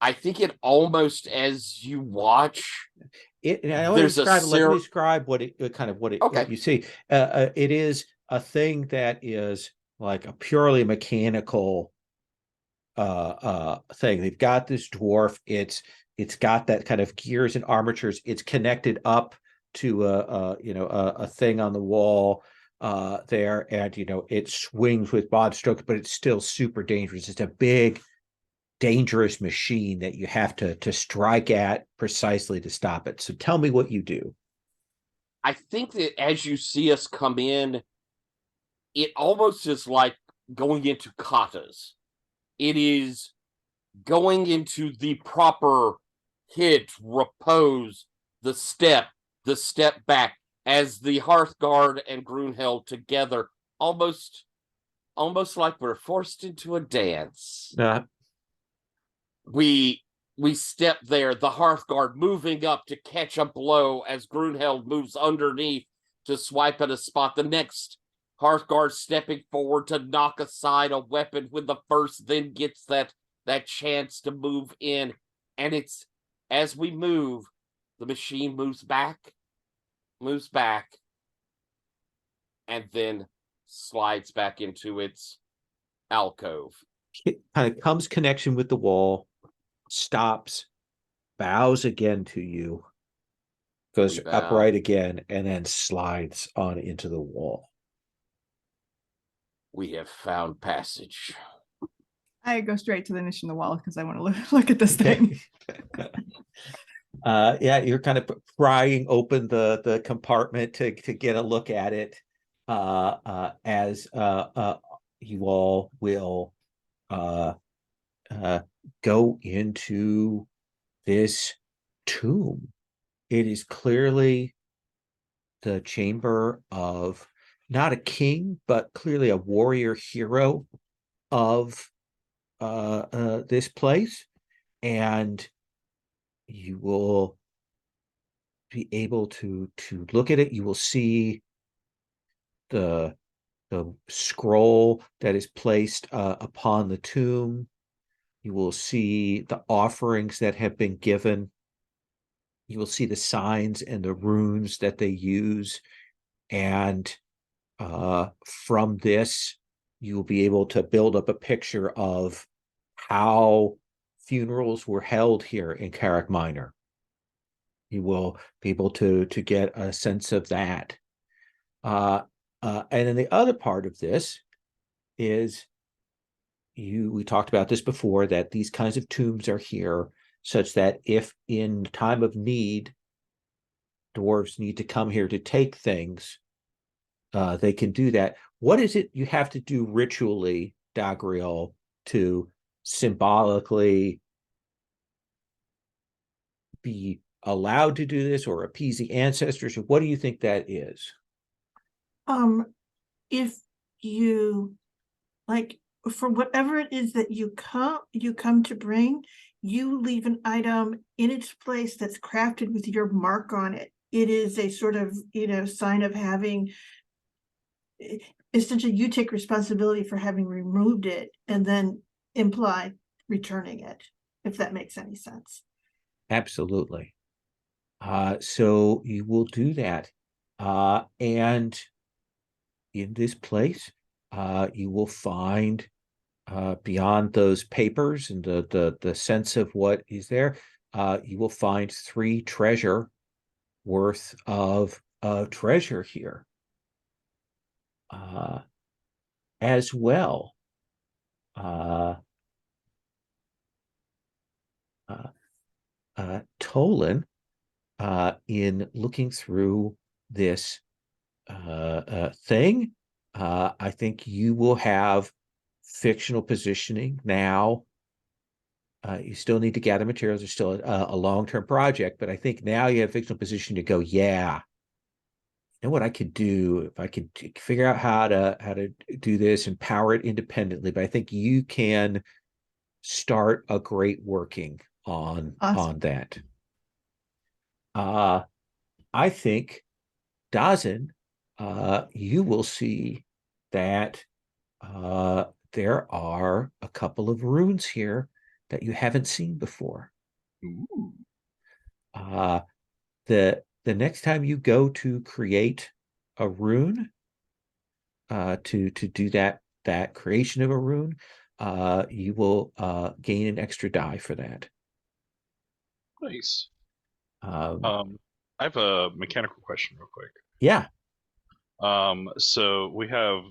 I think it almost as you watch. Let me describe what you see. It is a thing that is like a purely mechanical thing. They've got this dwarf. It's got that kind of gears and armatures. It's connected up to a thing on the wall there, and it swings with broad strokes, but it's still super dangerous. It's a big, dangerous machine that you have to strike at precisely to stop it. So tell me what you do. I think that as you see us come in, it almost is like going into katas. It is going into the proper hit, repose, the step back, as the Hearthguard and Grunheld together, almost like we're forced into a dance. We step there, the Hearthguard moving up to catch a blow as Grunheld moves underneath to swipe at a spot. The next Hearthguard stepping forward to knock aside a weapon when the first then gets that chance to move in. And it's, as we move, the machine moves back, and then slides back into its alcove. It kind of comes connection with the wall, stops, bows again to you, goes upright again, and then slides on into the wall. We have found passage. I go straight to the niche in the wall because I want to look at this thing. You're kind of prying open the compartment to get a look at it as you all will go into this tomb. It is clearly the chamber of not a king, but clearly a warrior hero of this place. And you will be able to look at it. You will see the scroll that is placed upon the tomb. You will see the offerings that have been given. You will see the signs and the runes that they use. And from this, you will be able to build up a picture of how funerals were held here in Carrick Minor. You will be able to get a sense of that. And then the other part of this is we talked about this before, that these kinds of tombs are here such that if in time of need, dwarves need to come here to take things, they can do that. What is it you have to do ritually, Dagriel, to symbolically be allowed to do this or appease the ancestors? What do you think that is? If you like, for whatever it is that you come to bring, you leave an item in its place that's crafted with your mark on it. It is a sort of, sign of having, essentially you take responsibility for having removed it and then imply returning it, if that makes any sense. Absolutely. So you will do that. And in this place, you will find, beyond those papers and the sense of what is there, you will find 3 treasure worth of treasure here as well. Tolan, in looking through this thing, I think you will have fictional positioning now. You still need to gather materials. It's still a long-term project, but I think now you have fictional position to go, yeah, you know what I could do if I could figure out how to do this and power it independently. But I think you can start a great working on that. I think, Dazin, you will see that there are a couple of runes here that you haven't seen before. Ooh. The next time you go to create a rune, to do that creation of a rune, you will gain an extra die for that. Nice. I have a mechanical question real quick. Yeah. So we have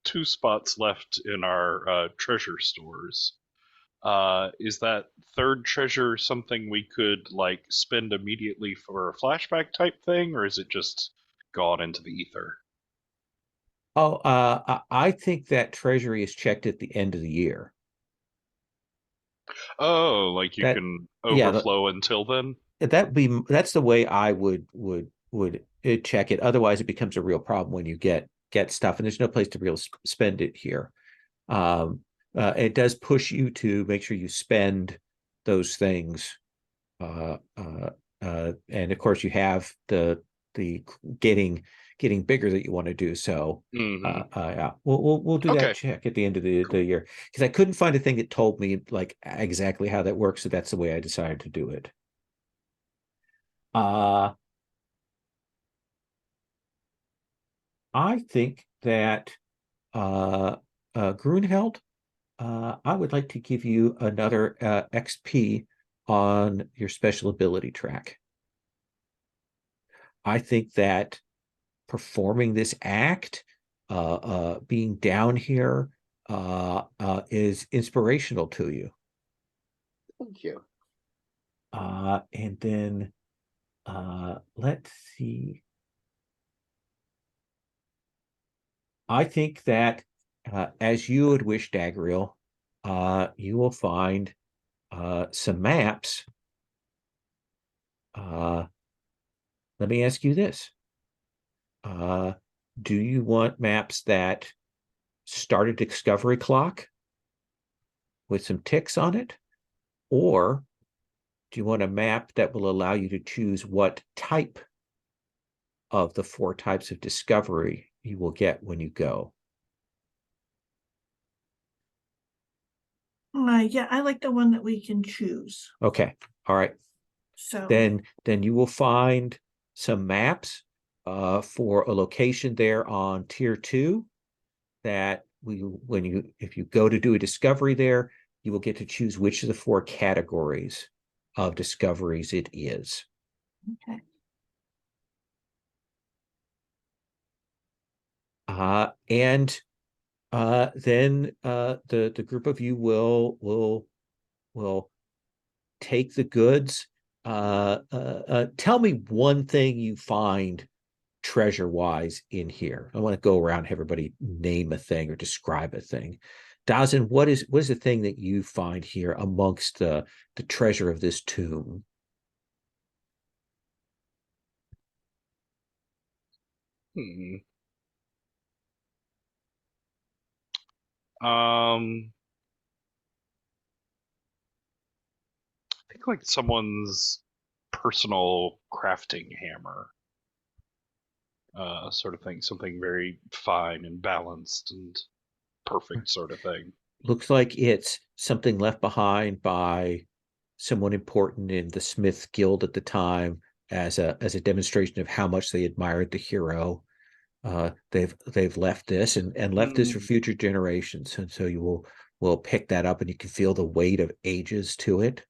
2 spots left in our treasure stores. Is that 3rd treasure something we could like spend immediately for a flashback type thing, or is it just gone into the ether? Oh, I think that treasury is checked at the end of the year. Oh, like you can overflow until then? That's the way I would check it. Otherwise, it becomes a real problem when you get stuff, and there's no place to really spend it here. It does push you to make sure you spend those things, and of course you have the getting bigger that you want to do. So yeah, we'll do that check at the end of the year, because I couldn't find a thing that told me like exactly how that works. So that's the way I decided to do it. I think that Grunheld, I would like to give you another XP on your special ability track. I think that performing this act, being down here, is inspirational to you. Thank you. And then let's see. I think that as you would wish, Dagriel, you will find some maps. Let me ask you this. Do you want maps that start a discovery clock with some ticks on it? Or Do you want a map that will allow you to choose what type of the 4 types of discovery you will get when you go? Yeah, I like the one that we can choose. Okay, all right. So Then you will find some maps for a location there on tier 2 that if you go to do a discovery there, you will get to choose which of the 4 categories of discoveries it is. okay. And then the group of you will take the goods. Tell me one thing you find treasure-wise in here. I want to go around, have everybody name a thing or describe a thing. Dawson, what is the thing that you find here amongst the treasure of this tomb? I think like someone's personal crafting hammer, sort of thing. Something very fine and balanced and perfect, sort of thing. Looks like it's something left behind by someone important in the Smith Guild at the time as a demonstration of how much they admired the hero. They've left this and left this for future generations, and so you will pick that up, and you can feel the weight of ages to it.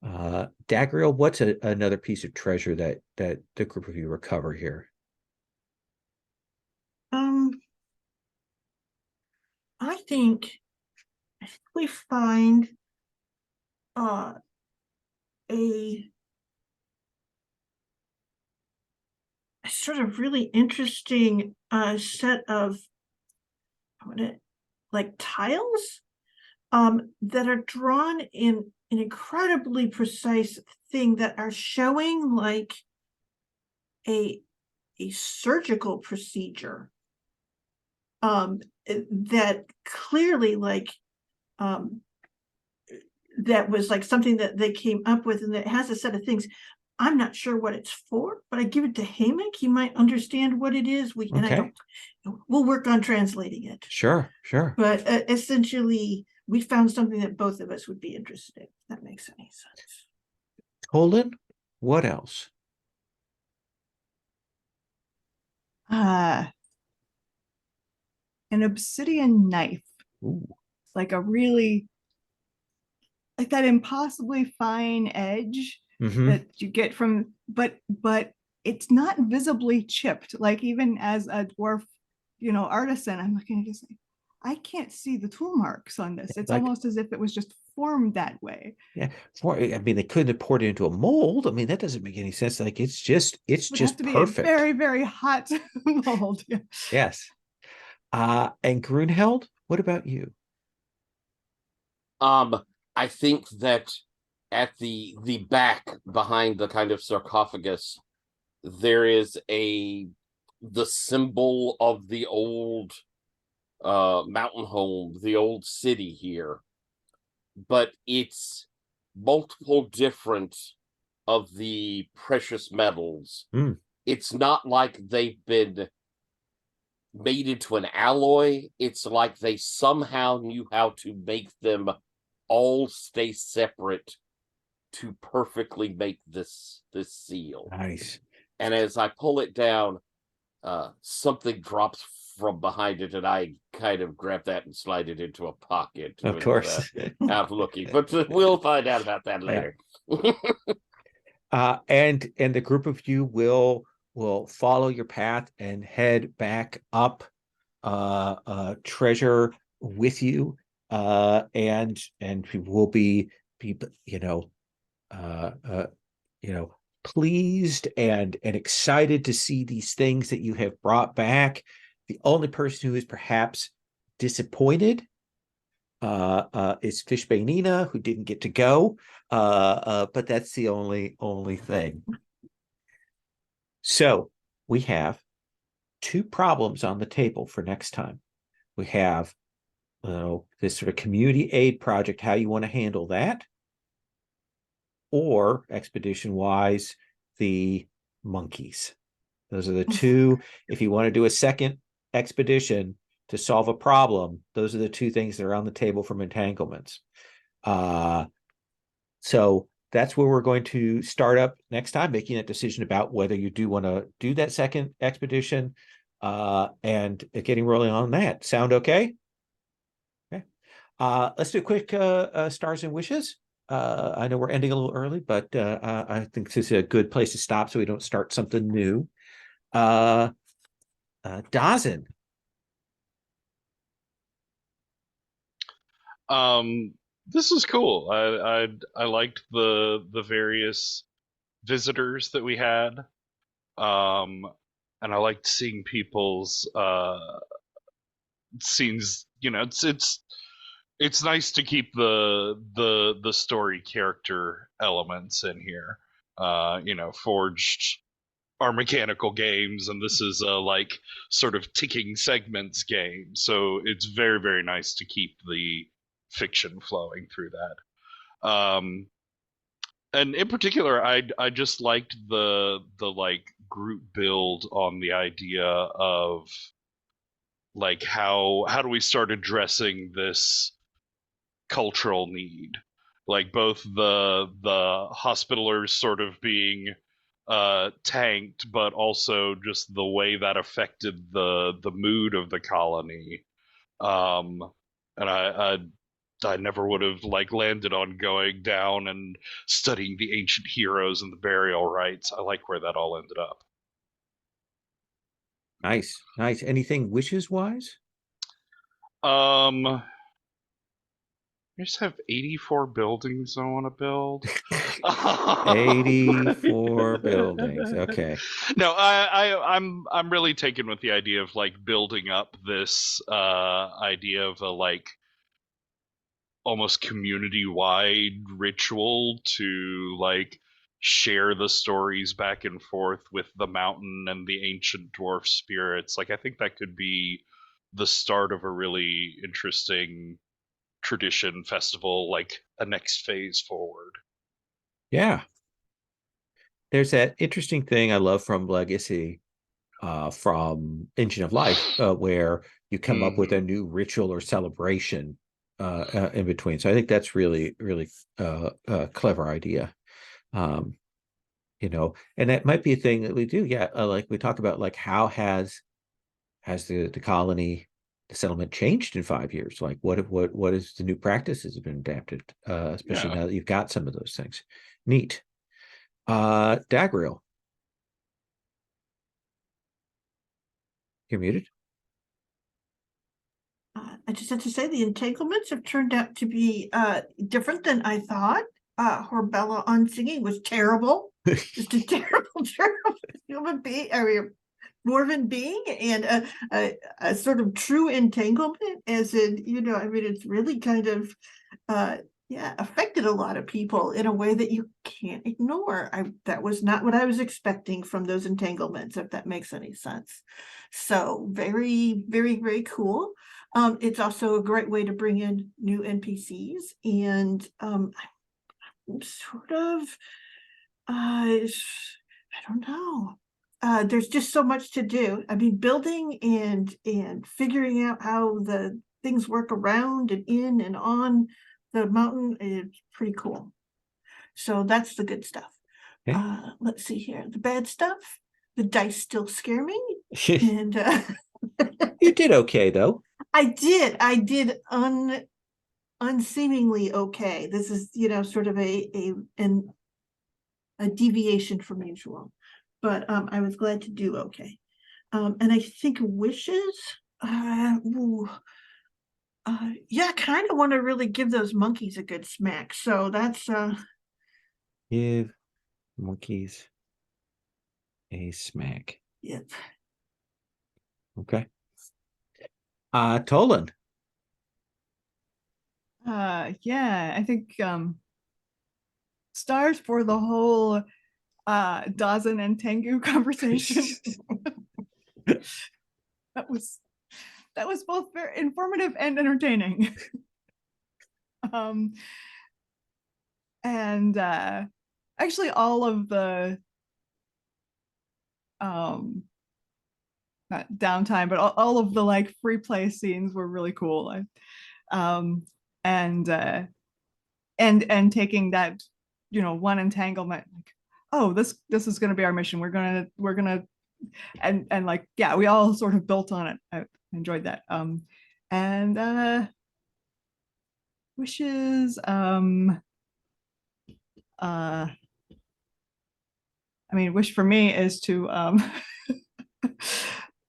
Dagriel, what's another piece of treasure that the group of you recover here? I think we find a sort of really interesting set of like tiles that are drawn in an incredibly precise thing that are showing like a surgical procedure that clearly like that was like something that they came up with, and it has a set of things. I'm not sure what it's for, but I give it to Hamick. He might understand what it is. We'll work on translating it. Sure. But essentially, we found something that both of us would be interested in. If that makes any sense. Tolan, what else? An obsidian knife. Ooh. Like a really like that impossibly fine edge that you get from, but it's not visibly chipped. Like even as a dwarf, artisan, I'm looking at this, I can't see the tool marks on this. It's like, almost as if it was just formed that way. Yeah, they couldn't have poured it into a mold. I mean, that doesn't make any sense. Like it's just perfect. Be a very, very hot mold. Yeah. Yes. And Grunheld, what about you? I think that at the back behind the kind of sarcophagus, there is the symbol of the old mountain home, the old city here, but it's multiple different of the precious metals. It's not like they've been made into an alloy. It's like they somehow knew how to make them all stay separate to perfectly make this seal. Nice. And as I pull it down, something drops from behind it, and I kind of grab that and slide it into a pocket. Of course. Out looking, but we'll find out about that later. And the group of you will follow your path and head back up. Treasure with you, and we will be pleased and excited to see these things that you have brought back. The only person who is perhaps disappointed is Fishbanina, who didn't get to go, but that's the only thing. So we have 2 problems on the table for next time. We have this sort of community aid project, how you want to handle that, or expedition-wise, the monkeys. Those are the two. If you want to do a second expedition to solve a problem, those are the two things that are on the table from entanglements. So that's where we're going to start up next time, making that decision about whether you do want to do that second expedition and getting rolling on that. Sound okay? Okay. Let's do a quick stars and wishes. I know we're ending a little early, but I think this is a good place to stop so we don't start something new. Dawson. This is cool. I liked the various visitors that we had, and I liked seeing people's scenes. You know, it's nice to keep the story character elements in here. You know, Forged are mechanical games, and this is a like sort of ticking segments game. So it's very, very nice to keep the fiction flowing through that. And in particular, I just liked the like group build on the idea of like how do we start addressing this cultural need, like both the hospitalers sort of being tanked, but also just the way that affected the mood of the colony. And I never would have like landed on going down and studying the ancient heroes and the burial rites. I like where that all ended up. Nice. Anything wishes wise? I just have 84 buildings I want to build. 84 buildings. Okay. No, I'm really taken with the idea of like building up this idea of a like almost community-wide ritual to like share the stories back and forth with the mountain and the ancient dwarf spirits. Like I think that could be the start of a really interesting tradition festival, like a next phase forward. Yeah. There's that interesting thing I love from Legacy, from Engine of Life, where you come up with a new ritual or celebration in between. So I think that's really, really a clever idea. You know, and that might be a thing that we do. Yeah, like we talk about, like how has the colony, the settlement changed in 5 years? Like what is the new practices have been adapted, especially now that you've got some of those things. Neat. Dagriel, you're muted. I just have to say the entanglements have turned out to be different than I thought. Horbella on singing was terrible. Just a terrible human being. I mean, dwarven being, and a sort of true entanglement, as in, you know, I mean, it's really kind of affected a lot of people in a way that you can't ignore. That was not what I was expecting from those entanglements, if that makes any sense. So very, very, very cool. It's also a great way to bring in new NPCs, and I'm sort of I don't know. There's just so much to do. I mean, building and figuring out how the things work around and in and on the mountain is pretty cool. So that's the good stuff. Okay. Let's see here. The bad stuff. The dice still scare me. And you did okay though. I did unseemingly okay. This is, you know, sort of a deviation from usual, but I was glad to do okay. And I think wishes, kind of want to really give those monkeys a good smack. So that's give monkeys a smack. Yep. Okay. Toland. I think stars for the whole Dawson and Tengu conversation. that was both very informative and entertaining. And actually all of the not downtime, but all of the like free play scenes were really cool. And taking that, one entanglement, like, oh, this is going to be our mission. We're gonna and like, yeah, we all sort of built on it. I enjoyed that. And wishes. I mean, wish for me is to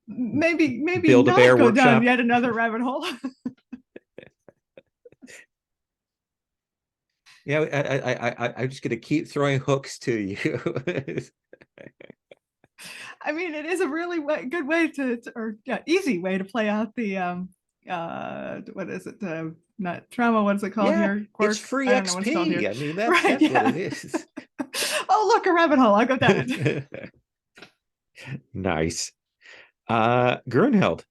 maybe build a not bear go workshop. down yet another rabbit hole. Yeah, I'm just gonna keep throwing hooks to you. I mean, it is a really good way or easy way to play out the what is it? Not trauma. What's it called here? Quirk? It's free I don't know what it's called XP. here. I mean, that's what it is. Oh, look, a rabbit hole. I'll go down it. Nice. Grunheld.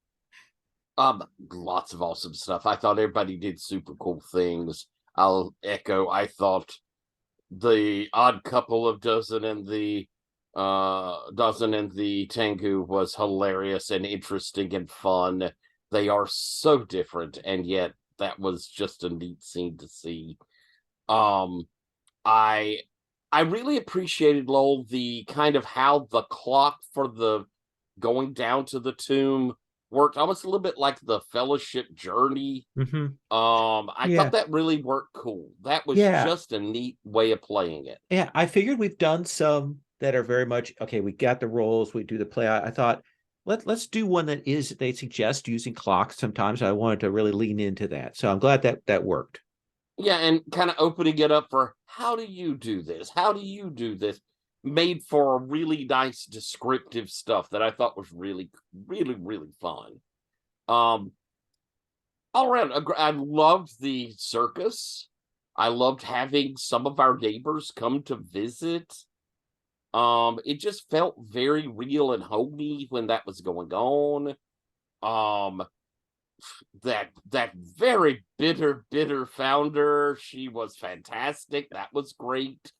Lots of awesome stuff. I thought everybody did super cool things. I'll echo. I thought the odd couple of Dozen and the Tengu was hilarious and interesting and fun. They are so different, and yet that was just a neat scene to see. I really appreciated, Lowell, the kind of how the clock for the going down to the tomb worked almost a little bit like the Fellowship journey. Mm-hmm. I thought that really worked cool. That was just a neat way of playing it. Yeah, I figured we've done some that are very much okay. We got the roles, we do the play. I thought let's do one that is they suggest using clocks sometimes. I wanted to really lean into that, so I'm glad that worked. Yeah, and kind of opening it up for how do you do this? How do you do this? Made for really nice descriptive stuff that I thought was really, really, really fun. All around, I loved the circus. I loved having some of our neighbors come to visit. It just felt very real and homey when that was going on. That very bitter founder, she was fantastic. That was great.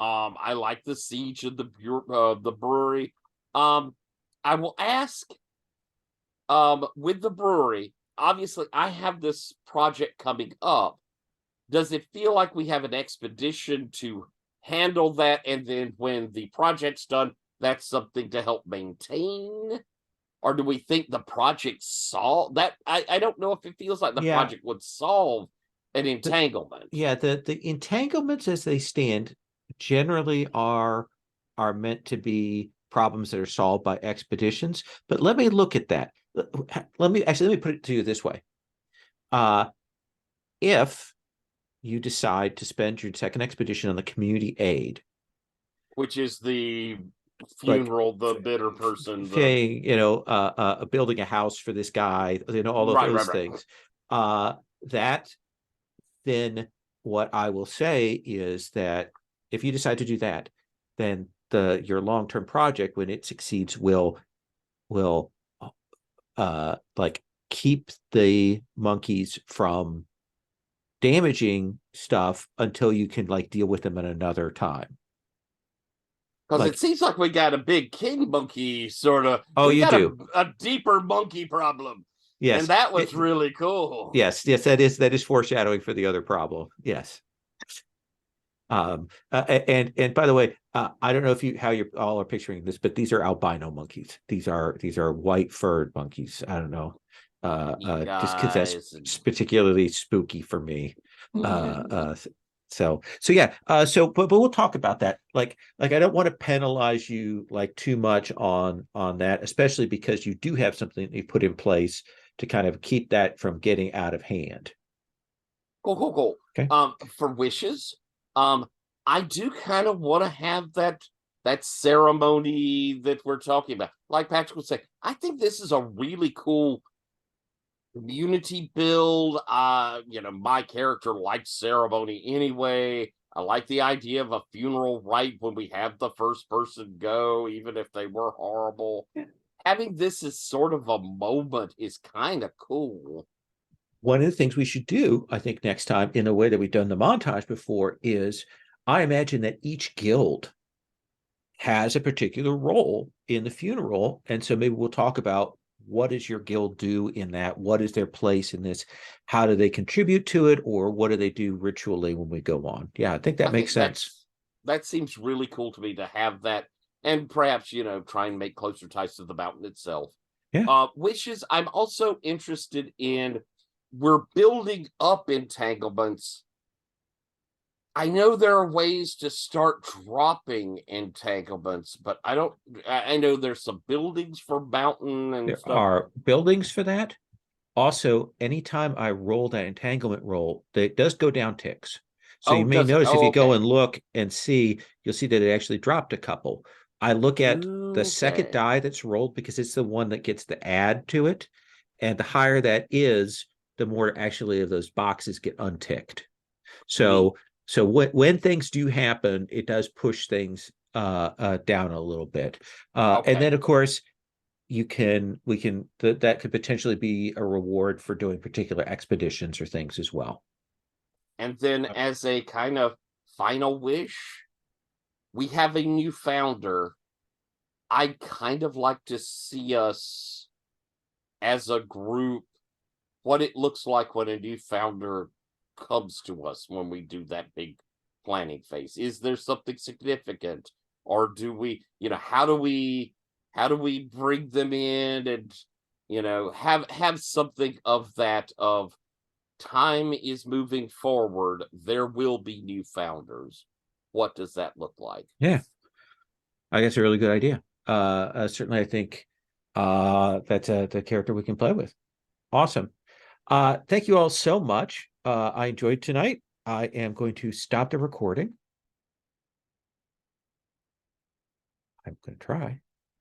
I like the siege of the brewery. I will ask, with the brewery, obviously I have this project coming up. Does it feel like we have an expedition to handle that, and then when the project's done, that's something to help maintain? Or do we think the project solve that? I don't know if it feels like the project would solve an entanglement. The entanglements as they stand generally are meant to be problems that are solved by expeditions. But let me look at that. Let me put it to you this way. If you decide to spend your second expedition on the community aid, which is the funeral, the bitter person, building a house for this guy, all of those things. That then what I will say is that if you decide to do that, then your long-term project, when it succeeds, will keep the monkeys from damaging stuff until you can deal with them at another time. Because it seems like we got a big king monkey sort of. Oh, you do a deeper monkey problem. Yes, and that was really cool. Yes, that is foreshadowing for the other problem. Yes. And by the way, I don't know how you all are picturing this, but these are albino monkeys. These are white furred monkeys. I don't know, just because that's particularly spooky for me. So but we'll talk about that. Like I don't want to penalize you too much on that, especially because you do have something that you put in place to kind of keep that from getting out of hand. Cool. Okay. For wishes, I do kind of want to have that ceremony that we're talking about. Like Patrick would say, I think this is a really cool community build. My character likes ceremony anyway. I like the idea of a funeral right when we have the first person go, even if they were horrible. Yeah. Having this as sort of a moment is kind of cool. One of the things we should do, I think, next time, in a way that we've done the montage before, is I imagine that each guild has a particular role in the funeral. And so maybe we'll talk about what does your guild do in that? What is their place in this? How do they contribute to it? Or what do they do ritually when we go on? Yeah, I think that makes sense. That seems really cool to me to have that. And perhaps, try and make closer ties to the mountain itself. Yeah. Wishes, I'm also interested in, we're building up entanglements. I know there are ways to start dropping entanglements, but I know there's some buildings for mountain and There stuff. are buildings for that. Also, anytime I roll that entanglement roll, that does go down ticks. So you may notice if you go and look and see, you'll see that it actually dropped a couple. I look at the second die that's rolled because it's the one that gets the add to it. And the higher that is, the more actually of those boxes get unticked. So when things do happen, it does push things down a little bit. And then of course, that could potentially be a reward for doing particular expeditions or things as well. And then as a kind of final wish, we have a new founder. I'd kind of like to see us as a group, what it looks like when a new founder comes to us when we do that big planning phase. Is there something significant? Or do we, how do we bring them in and, have something of that, of time is moving forward, there will be new founders. What does that look like? Yeah, I guess a really good idea. Certainly I think that's the character we can play with. Awesome. Thank you all so much. I enjoyed tonight. I am going to stop the recording. I'm going to try.